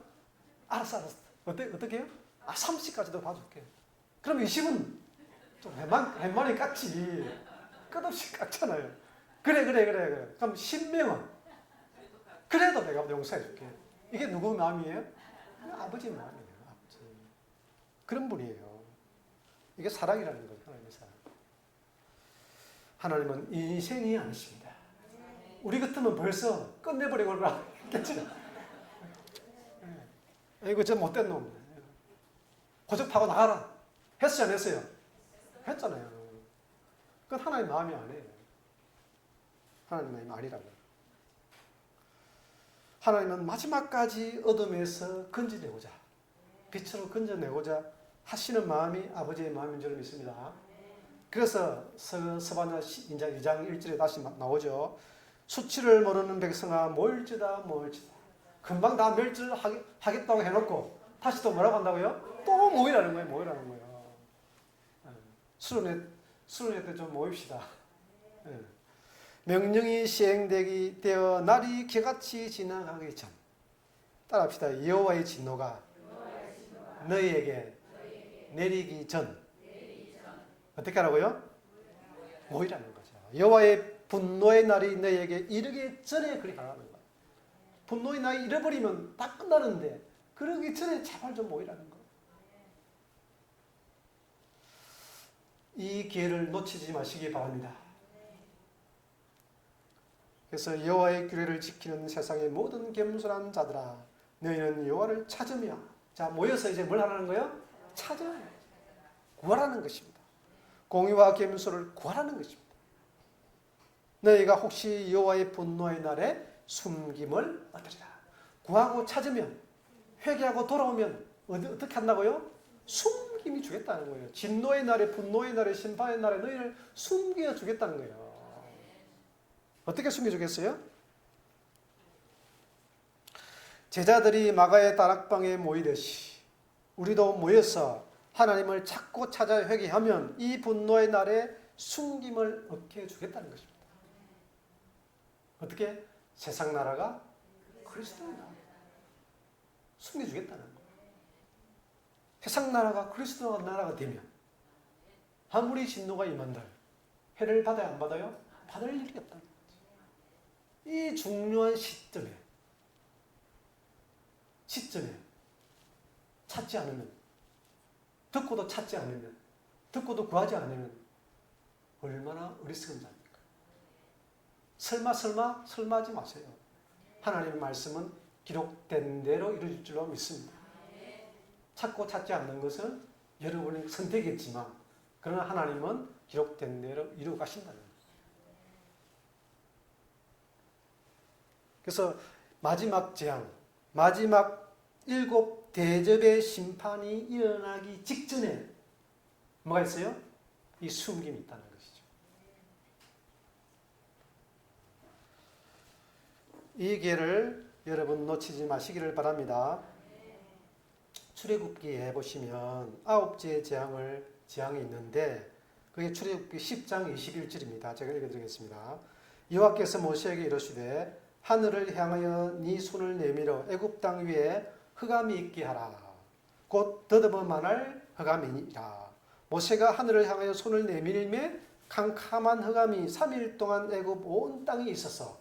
알았어. 어떻게 해요? 30까지도 봐줄게. 그럼 20은 좀 웬만히 깎지. 끝없이 깎잖아요. 그래. 그럼 10명은 그래도 내가 용서해줄게. 이게 누구 마음이에요? 아버지 마음이에요. 아버지. 그런 분이에요. 이게 사랑이라는 거예요. 하나님의 사랑. 하나님은 인생이 아니십니다. 우리 같으면 벌써 끝내버리고 그러겠지. 이거 저 못된 놈. 고집하고 나가라. 했어요, 안 했어요? 했잖아요. 그건 하나님 마음이 아니에요. 하나님 마음이 아니라고요. 하나님은 마지막까지 어둠에서 건져내고자, 빛으로 건져내고자 하시는 마음이 아버지의 마음인 줄 믿습니다. 그래서 서반야 2장 1절에 다시 나오죠. 수치를 모르는 백성아 모일지다. 금방 다 멸절하겠다고 해놓고 다시 또 뭐라고 한다고요? 또 모이라는 거예요. 수련회 때 좀 모입시다. 명령이 시행되어 날이 개같이 지나가기 전, 따라합시다. 여호와의 진노가 너희에게 내리기 전 어떻게 하라고요? 모이라는 거죠. 여호와의 분노의 날이 너희에게 이르기 전에 그리 가라는 거예요. 분노의 날이 잃어버리면 다 끝나는데 그러기 전에 제발 좀 모이라는 거예요. 이 기회를 놓치지 마시기 바랍니다. 그래서 여호와의 규례를 지키는 세상의 모든 겸손한 자들아, 너희는 여호와를 찾으며, 자 모여서 이제 뭘 하라는 거예요? 찾아요. 구하라는 것입니다. 공의와 겸손을 구하라는 것입니다. 너희가 혹시 여호와의 분노의 날에 숨김을 얻으리라. 구하고 찾으면, 회개하고 돌아오면 어떻게 한다고요? 숨김이 주겠다는 거예요. 진노의 날에, 분노의 날에, 심판의 날에 너희를 숨겨 주겠다는 거예요. 어떻게 숨겨주겠어요? 제자들이 마가의 다락방에 모이듯이 우리도 모여서 하나님을 찾고 찾아 회개하면 이 분노의 날에 숨김을 얻게 해주겠다는 것입니다. 어떻게? 세상 나라가 그리스도의 나라. 숨겨주겠다는 거예요. 세상 나라가 그리스도의 나라가 되면 아무리 진노가 임한들 해를 받아야 안 받아요? 받을 일이 없다는 거죠. 이 중요한 시점에 찾지 않으면, 듣고도 찾지 않으면, 듣고도 구하지 않으면 얼마나 어리석은 자입니까? 설마하지 마세요. 하나님의 말씀은 기록된 대로 이루어질 줄로 믿습니다. 찾고 찾지 않는 것은 여러분의 선택이겠지만 그러나 하나님은 기록된 대로 이루어 가신다는 거예요. 그래서 마지막 재앙, 마지막 7 대접의 심판이 일어나기 직전에 뭐가 있어요? 이 숨김이 있다는 것이죠. 이 기회를 여러분 놓치지 마시기를 바랍니다. 출애굽기에 보시면 9째 재앙이 있는데 그게 출애굽기 10장 21절입니다. 제가 읽어드리겠습니다. 여호와께서 모세에게 이르시되 하늘을 향하여 네 손을 내밀어 애굽 땅 위에 흑암이 있게 하라. 곧 더듬어 만할 흑암이니라. 모세가 하늘을 향하여 손을 내밀매 캄캄한 흑암이 3일 동안 애굽 온 땅에 있어서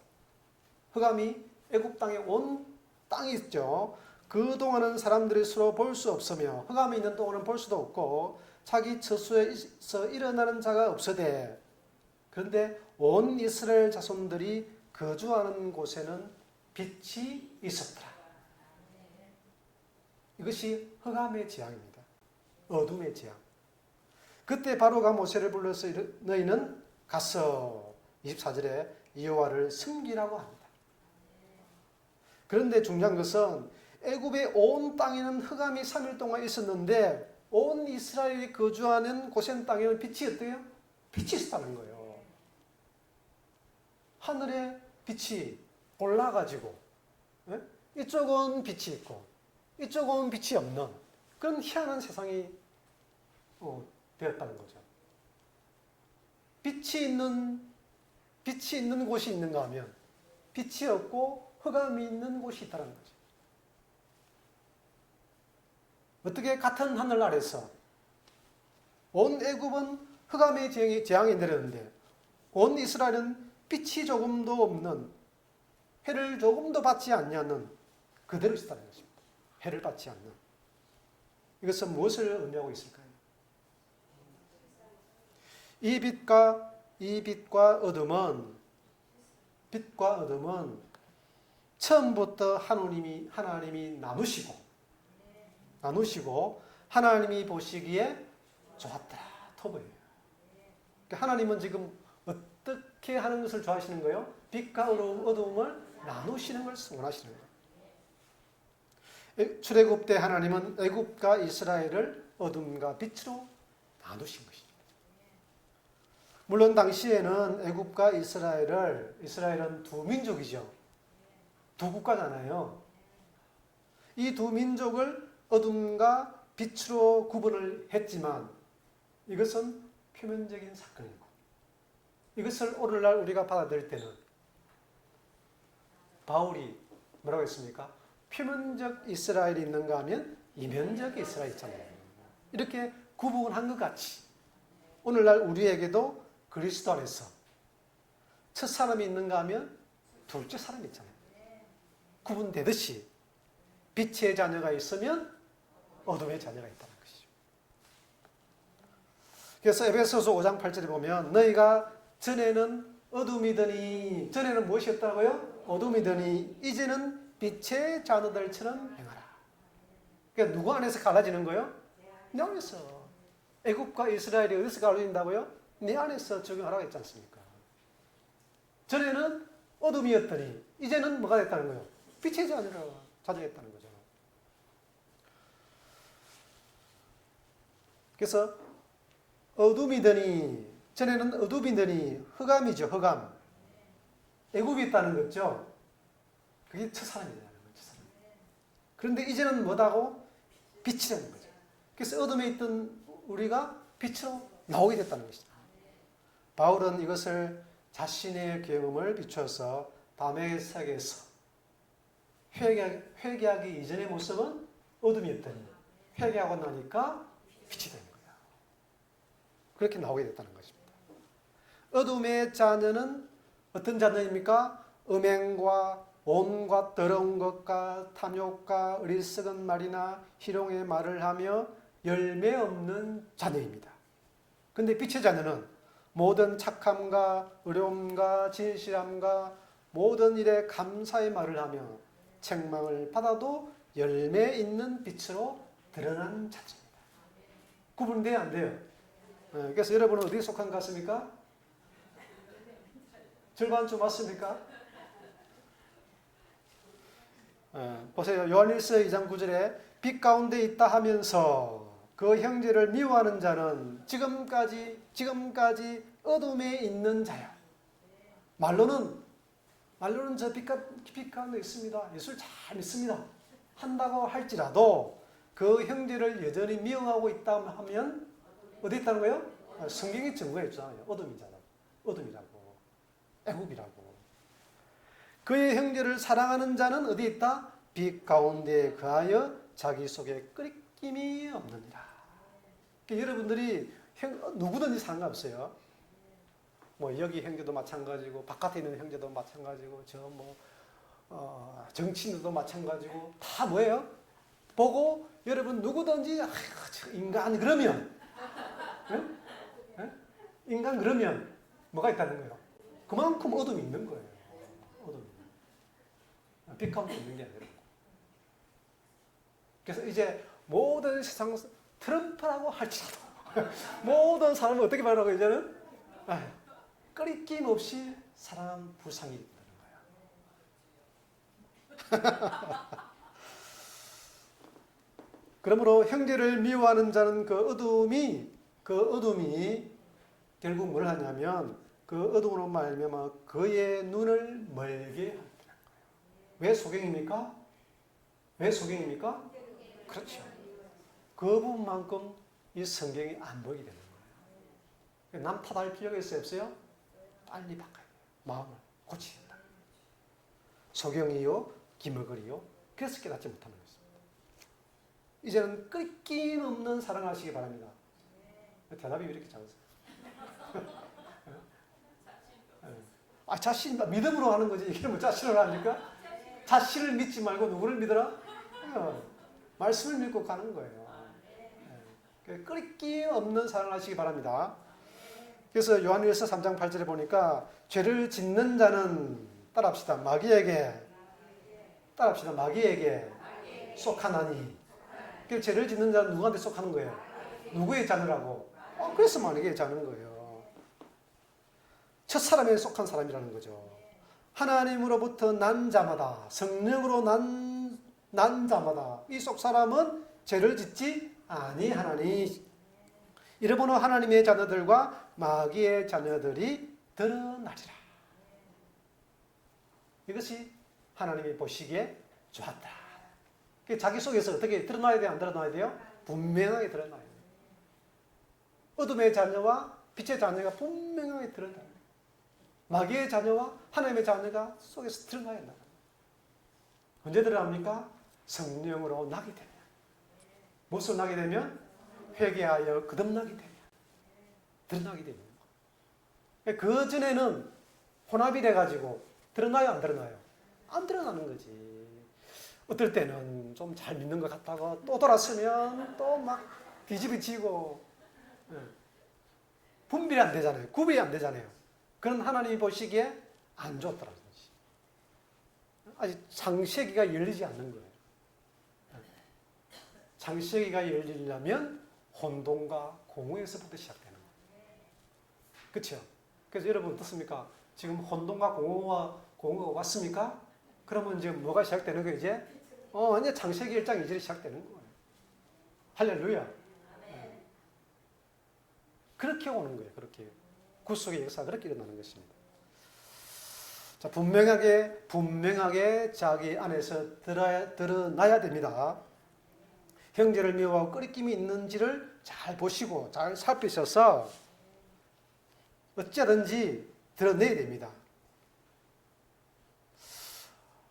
흑암이 애굽 땅에 온 땅이 있죠. 그동안은 사람들이 서로 볼 수 없으며 흑암이 있는 동안은 볼 수도 없고 자기 처소에서 일어나는 자가 없으되 그런데 온 이스라엘 자손들이 거주하는 곳에는 빛이 있었더라. 이것이 흑암의 재앙입니다. 어둠의 재앙. 그때 바로가 모세를 불러서 너희는 가서 24절에 여호와를 섬기라고 합니다. 그런데 중요한 것은 애굽의 온 땅에는 흑암이 3일 동안 있었는데 온 이스라엘이 거주하는 고센 땅에는 빛이 어때요? 빛이 있었다는 거예요. 하늘에 빛이 올라가지고 이쪽은 빛이 있고 이쪽은 빛이 없는 그런 희한한 세상이 되었다는 거죠. 빛이 있는 곳이 있는가 하면 빛이 없고 흑암이 있는 곳이 있다는 거죠. 어떻게 같은 하늘 아래서 온 애굽은 흑암의 재앙이 내렸는데 온 이스라엘은 빛이 조금도 없는 해를 조금도 받지 않냐는 그대로 있었다는 것입니다. 해를 받지 않는. 이것은 무엇을 의미하고 있을까요? 이 빛과 어둠은 처음부터 하나님이 나누시고 하나님이 보시기에 좋았더라. 토부예요. 그러니까 하나님은 지금 어떻게 하는 것을 좋아하시는 거예요? 빛과 어둠을 나누시는 것을 원하시는 거예요. 출애굽 때 하나님은 애굽과 이스라엘을 어둠과 빛으로 나누신 것이죠. 물론 당시에는 애굽과 이스라엘은 두 민족이죠. 두 국가잖아요. 이 두 민족을 어둠과 빛으로 구분을 했지만 이것은 표면적인 사건이고 이것을 오늘날 우리가 받아들일 때는 바울이 뭐라고 했습니까? 표면적 이스라엘이 있는가 하면 이면적 이스라엘이 있잖아요. 이렇게 구분한 것 같이 오늘날 우리에게도 그리스도 안에서 첫 사람이 있는가 하면 둘째 사람이 있잖아요. 구분되듯이 빛의 자녀가 있으면 어둠의 자녀가 있다는 것이죠. 그래서 에베소서 5장 8절에 보면 너희가 전에는 어둠이더니 전에는 무엇이었다고요? 어둠이더니 이제는 빛의 자녀들처럼 행하라. 그러니까 누구 안에서 갈라지는 거예요? 내 안에서. 애굽과 이스라엘이 어디서 갈라진다고요? 내 안에서 적용하라고 했지 않습니까? 전에는 어둠이었더니 이제는 뭐가 됐다는 거예요? 빛의 자녀가 됐다는 거죠. 그래서 어둠이더니 전에는 어둠이더니 흑암이죠. 흑암. 애굽이 있다는 거죠. 그게 첫사람이라는 거예요. 첫사람. 그런데 이제는 뭐다고? 빛이 되는 거죠. 그래서 어둠에 있던 우리가 빛으로 나오게 됐다는 것이죠. 바울은 이것을 자신의 경험을 비춰서 다메섹에서 회개하기 이전의 모습은 어둠이었더니 회개하고 나니까 빛이 되는 거예요. 그렇게 나오게 됐다는 것입니다. 어둠의 자녀는 어떤 자녀입니까? 음행과 온갖 더러운 것과 탐욕과 어리석은 말이나 희롱의 말을 하며 열매 없는 자녀입니다. 그런데 빛의 자녀는 모든 착함과 의로움과 진실함과 모든 일에 감사의 말을 하며 책망을 받아도 열매 있는 빛으로 드러난 자입니다. 구분돼야 안 돼요. 그래서 여러분은 어디에 속한 것 같습니까? 절반쯤 맞습니까? 보세요. 요한일서 2장 9절에 빛 가운데 있다 하면서 그 형제를 미워하는 자는 지금까지 어둠에 있는 자야. 말로는 저 빛 가운데 있습니다. 예수를 잘 믿습니다. 한다고 할지라도 그 형제를 여전히 미워하고 있다 하면 어디 있다는 거예요? 성경이 증거해 주잖아요. 어둠이라고. 애굽이라고. 그의 형제를 사랑하는 자는 어디 있다? 빛 가운데 거하여 자기 속에 끓임이 없느니라. 그러니까 여러분들이 누구든지 상관없어요. 뭐 여기 형제도 마찬가지고 바깥에 있는 형제도 마찬가지고 정치인들도 마찬가지고 다 뭐예요? 보고 여러분 누구든지 인간 그러면 인간 그러면 뭐가 있다는 거예요? 그만큼 어둠이 있는 거예요. 어둠이. 빛 가운데 있는 게 아니라. 그래서 이제 모든 세상 트럼프라고 할지라도 모든 사람은 어떻게 말하고 이제는 끓임 없이 사람 불쌍히 있다는 거야. 그러므로 형제를 미워하는 자는 그 어둠이 결국 뭘 하냐면 그 어둠으로 말미암아 그의 눈을 멀게 한다는 거예요. 왜 소경입니까? 그렇죠. 그 부분만큼 이 성경이 안 보이게 되는 거예요. 남 탓할 필요가 있어요? 빨리 바꿔야 돼요. 마음을 고쳐야 된다. 소경이요, 기머거리요. 그래서 깨닫지 못하는 것입니다. 이제는 끊김 없는 사랑하시기 바랍니다. 대답이 왜 이렇게 작으세요? 자신, 믿음으로 하는 거지. 이게 뭐 자신을 하니까? 자신을 믿지 말고 누구를 믿어라? 말씀을 믿고 가는 거예요. 끊김 없는 사랑하시기 바랍니다. 그래서 요한일서 3장 8절에 보니까 죄를 짓는 자는 따라합시다. 마귀에게 속하나니. 그 죄를 짓는 자는 누구한테 속하는 거예요? 누구의 자녀라고? 그래서 마귀의 자녀인 거예요. 첫 사람에 속한 사람이라는 거죠. 하나님으로부터 난 자마다, 성령으로 난 자마다 이 속 사람은 죄를 짓지 아니하나니. 이러므로 하나님의 자녀들과 마귀의 자녀들이 드러나리라. 이것이 하나님이 보시기에 좋았다. 자기 속에서 어떻게 드러나야 돼요? 안 드러나야 돼요? 분명하게 드러나야 돼요. 어둠의 자녀와 빛의 자녀가 분명하게 드러나야 돼요. 마귀의 자녀와 하나님의 자녀가 속에서 드러나야 한다. 언제 드러납니까? 성령으로 나게 되면. 무엇으로 나게 되면? 회개하여 거듭나게 되면. 드러나게 되는 거예요. 그 전에는 혼합이 돼가지고 드러나요? 안 드러나요? 안 드러나는 거지. 어떨 때는 좀 잘 믿는 것 같다가 또 돌았으면 또 막 뒤집어지고 분별이 안 되잖아요. 구별이 안 되잖아요. 그런 하나님이 보시기에 안 좋더라는 거지. 아직 창세기가 열리지 않는 거예요. 창세기가 열리려면 혼돈과 공허에서부터 시작되는 거예요. 그렇죠? 그래서 여러분 어떻습니까? 지금 혼돈과 공허가 왔습니까? 그러면 이제 뭐가 시작되는 거예요? 이제 창세기 1장 2절이 시작되는 거예요. 할렐루야. 그렇게 오는 거예요. 그렇게 구속의 역사가 그렇게 일어나는 것입니다. 자, 자, 분명하게 자기 안에서 드러나야 됩니다. 형제를 미워하고 끄리낌이 있는지를 잘 보시고 잘 살피셔서 어쩌든지 드러내야 됩니다.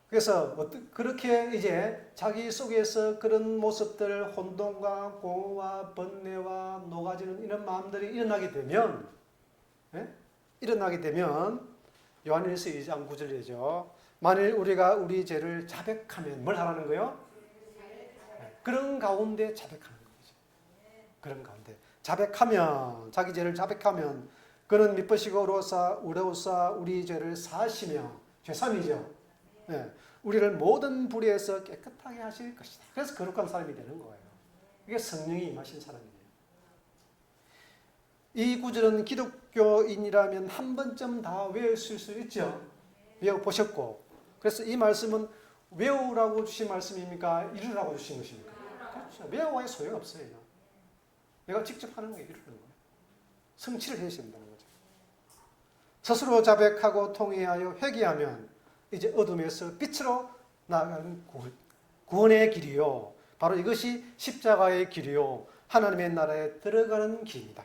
그래서 그렇게 이제 자기 속에서 그런 모습들, 혼돈과 공허와 번뇌와 녹아지는 이런 마음들이 일어나게 되면 요한일서 2장 9절이죠. 만일 우리가 우리 죄를 자백하면 뭘 하라는 거예요? 그런 가운데 자백하는 거죠. 그런 가운데 자백하면, 자기 죄를 자백하면 그는 미쁘시고 의로우사 우리 죄를 사하시며, 죄삼이죠. 네. 우리를 모든 불의에서 깨끗하게 하실 것이다. 그래서 거룩한 사람이 되는 거예요. 이게 성령이 임하신 사람이에요. 이 구절은 기독교인이라면 한 번쯤 다 외우실 수 있죠. 외워보셨고. 그래서 이 말씀은 외우라고 주신 말씀입니까? 이루라고 주신 것입니까? 그렇죠. 외워야 소용없어요. 내가 직접 하는 게 이루는 거예요. 성취를 해야 된다는 거죠. 스스로 자백하고 통회하여 회개하면 이제 어둠에서 빛으로 나아가는 구원의 길이요. 바로 이것이 십자가의 길이요. 하나님의 나라에 들어가는 길입니다.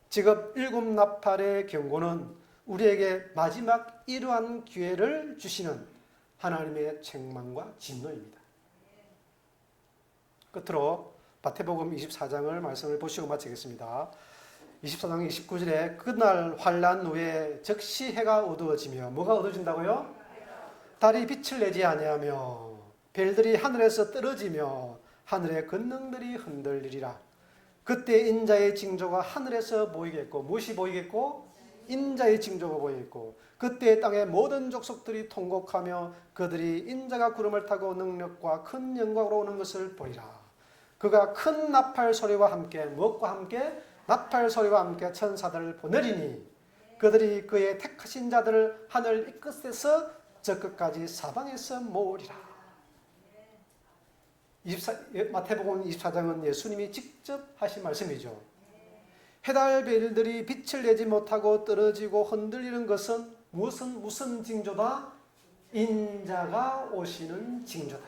지금 7나팔의 경고는 우리에게 마지막 이러한 기회를 주시는 하나님의 책망과 진노입니다. 끝으로 마태복음 24장을 말씀을 보시고 마치겠습니다. 24장 29절에 그날 환난 후에 즉시 해가 어두워지며 뭐가 어두워진다고요? 달이 빛을 내지 아니하며 별들이 하늘에서 떨어지며 하늘의 권능들이 흔들리리라. 그때 인자의 징조가 하늘에서 보이겠고, 무엇이 보이겠고? 인자의 징조가 보이겠고, 그때 땅의 모든 족속들이 통곡하며 그들이 인자가 구름을 타고 능력과 큰 영광으로 오는 것을 보리라. 그가 큰 나팔 소리와 함께, 무엇과 함께? 나팔 소리와 함께 천사들을 보내리니 그들이 그의 택하신 자들을 하늘 이 끝에서 저 끝까지 사방에서 모으리라. 마태복음 24장은 예수님이 직접 하신 말씀이죠. 해달별들이 빛을 내지 못하고 떨어지고 흔들리는 것은 무슨 징조다? 인자가 오시는 징조다.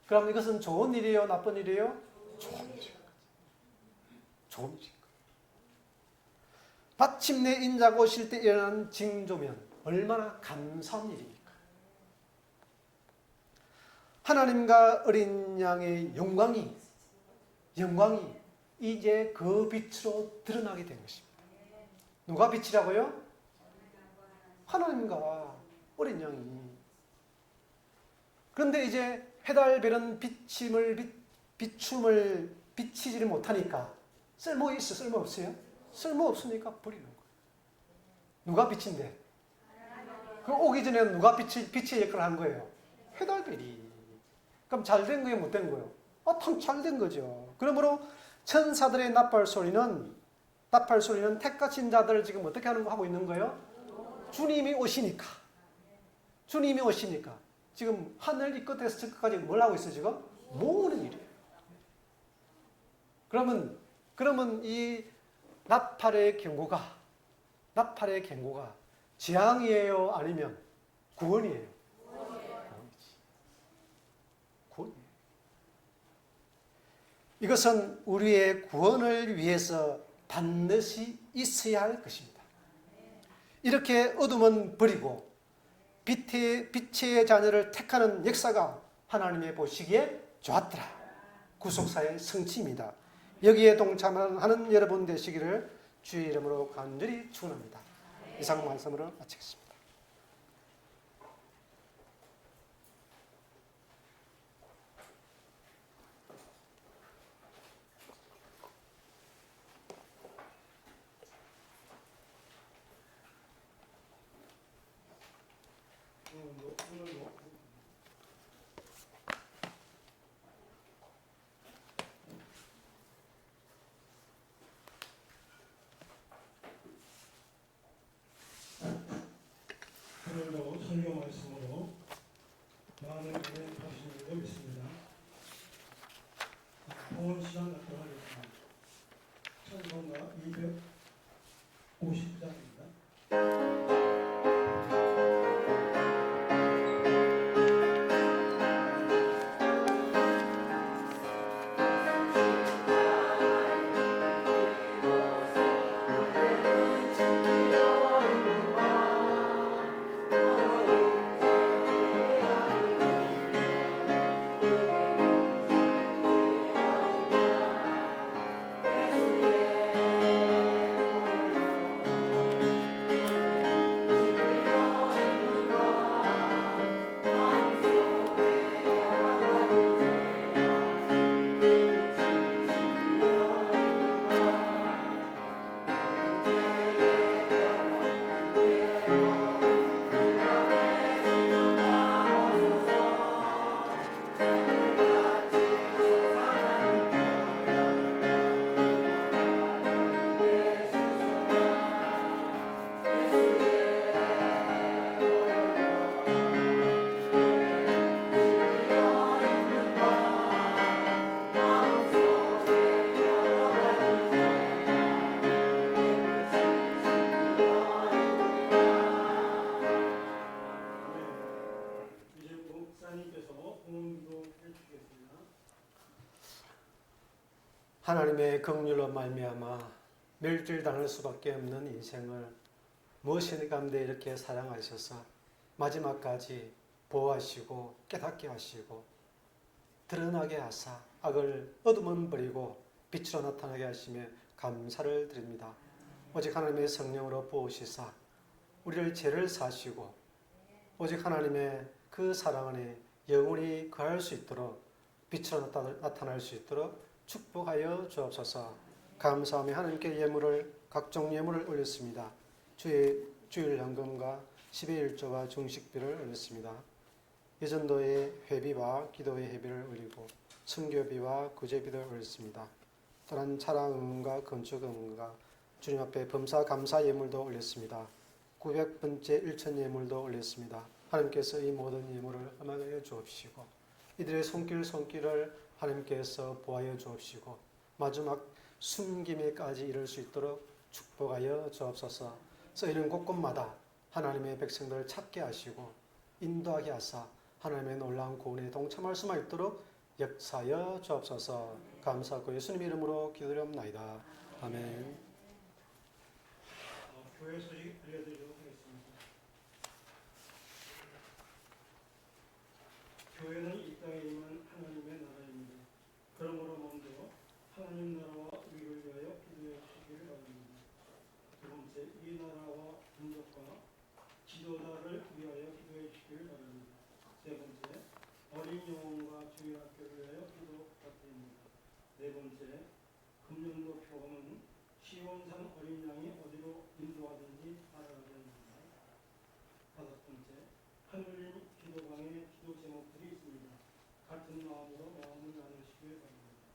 그럼 이것은 좋은 일이에요? 나쁜 일이에요? 좋은 일이에요. 좋은 일이에요. 마침내 인자가 오실 때 일어나는 징조면 얼마나 감사한 일입니까? 하나님과 어린 양의 영광이 이제 그 빛으로 드러나게 된 것입니다. 누가 빛이라고요? 하나님과 어린 양이. 그런데 이제 해달별은 비춤을 비치지를 못하니까 쓸모 있어? 쓸모 없어요? 쓸모 없으니까 버리는 거예요. 누가 빛인데? 그 오기 전에 누가 빛의 역할을 한 거예요? 해달별이. 그럼 잘 된 거예요? 못 된 거예요? 잘 된 거죠. 그러므로 천사들의 나팔 소리는 택하신 자들을 지금 어떻게 하고 있는 거예요? 주님이 오시니까 지금 하늘 이 끝에서 저 끝까지 뭘 하고 있어요? 지금 모으는 일이에요. 그러면 이 나팔의 경고가 재앙이에요? 아니면 구원이에요? 이것은 우리의 구원을 위해서 반드시 있어야 할 것입니다. 이렇게 어둠은 버리고 빛의 자녀를 택하는 역사가 하나님의 보시기에 좋았더라. 구속사의 성취입니다. 여기에 동참하는 여러분 되시기를 주의 이름으로 간절히 축원합니다. 이상 말씀으로 마치겠습니다. 오늘도 설교 말씀으로 많은 은혜 하시는 줄 믿습니다. 본문 시간 갖도록 하겠습니다. 찬송가 250장입니다. 공헌기도 해주시겠습니다. 하나님의 긍휼로 말미암아 멸절당할 수밖에 없는 인생을 무엇이 가운데 이렇게 사랑하셔서 마지막까지 보호하시고 깨닫게 하시고 드러나게 하사 악을 어둠은 버리고 빛으로 나타나게 하시며 감사를 드립니다. 오직 하나님의 성령으로 부으시사 우리를 죄를 사시고 오직 하나님의 그 사랑 안에 영원히 거할 수 있도록 빛으로 나타날 수 있도록 축복하여 주옵소서. 감사하며 하나님께 예물을 각종 예물을 올렸습니다. 주일 현금과 10의 1조와 중식비를 올렸습니다. 예전도의 회비와 기도의 회비를 올리고 선교비와 구제비를 올렸습니다. 또한 차량 응원과 건축 응원과 주님 앞에 범사 감사 예물도 올렸습니다. 900번째 1천 예물도 올렸습니다. 하나님께서 이 모든 예물을 허락하여 주옵시고 이들의 손길을 하나님께서 보하여 주옵시고 마지막 숨김에까지 이룰 수 있도록 축복하여 주옵소서. 쓰이는 곳곳마다 하나님의 백성들을 찾게 하시고 인도하게 하사 하나님의 놀라운 구원에 동참할 수만 있도록 역사하여 주옵소서. 감사하고 예수님 이름으로 기도드리옵나이다. 아멘. 교회 소식 알려드리도록 하겠습니다. 교회는 이 땅에 임한 하나님의 나라입니다. 그러므로 먼저 하나님 나라와 의를 위하여 기도해 주시기를 바랍니다. 두 번째, 이 나라와 민족과 지도자를 위하여 기도해 주시기를 바랍니다. 세 번째, 어린 영혼과 주일학교를 위하여 기도 부탁드립니다. 네 번째, 금년도 표범은 시온산 어린 양이 어디로 인도하든지 따라가게 합니다. 다섯 번째, 하늘님 기도방에 기도 제목들이 있습니다. 같은 마음으로 마음을 나누시길 바랍니다.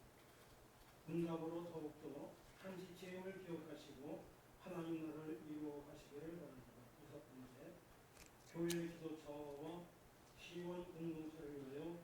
응답으로 더욱더 한시체임을 기억하시고 하나님 나라를 이루어 가시기를 바랍니다. 여섯 번째, 교회 기도처와 시원 공동체를 위하여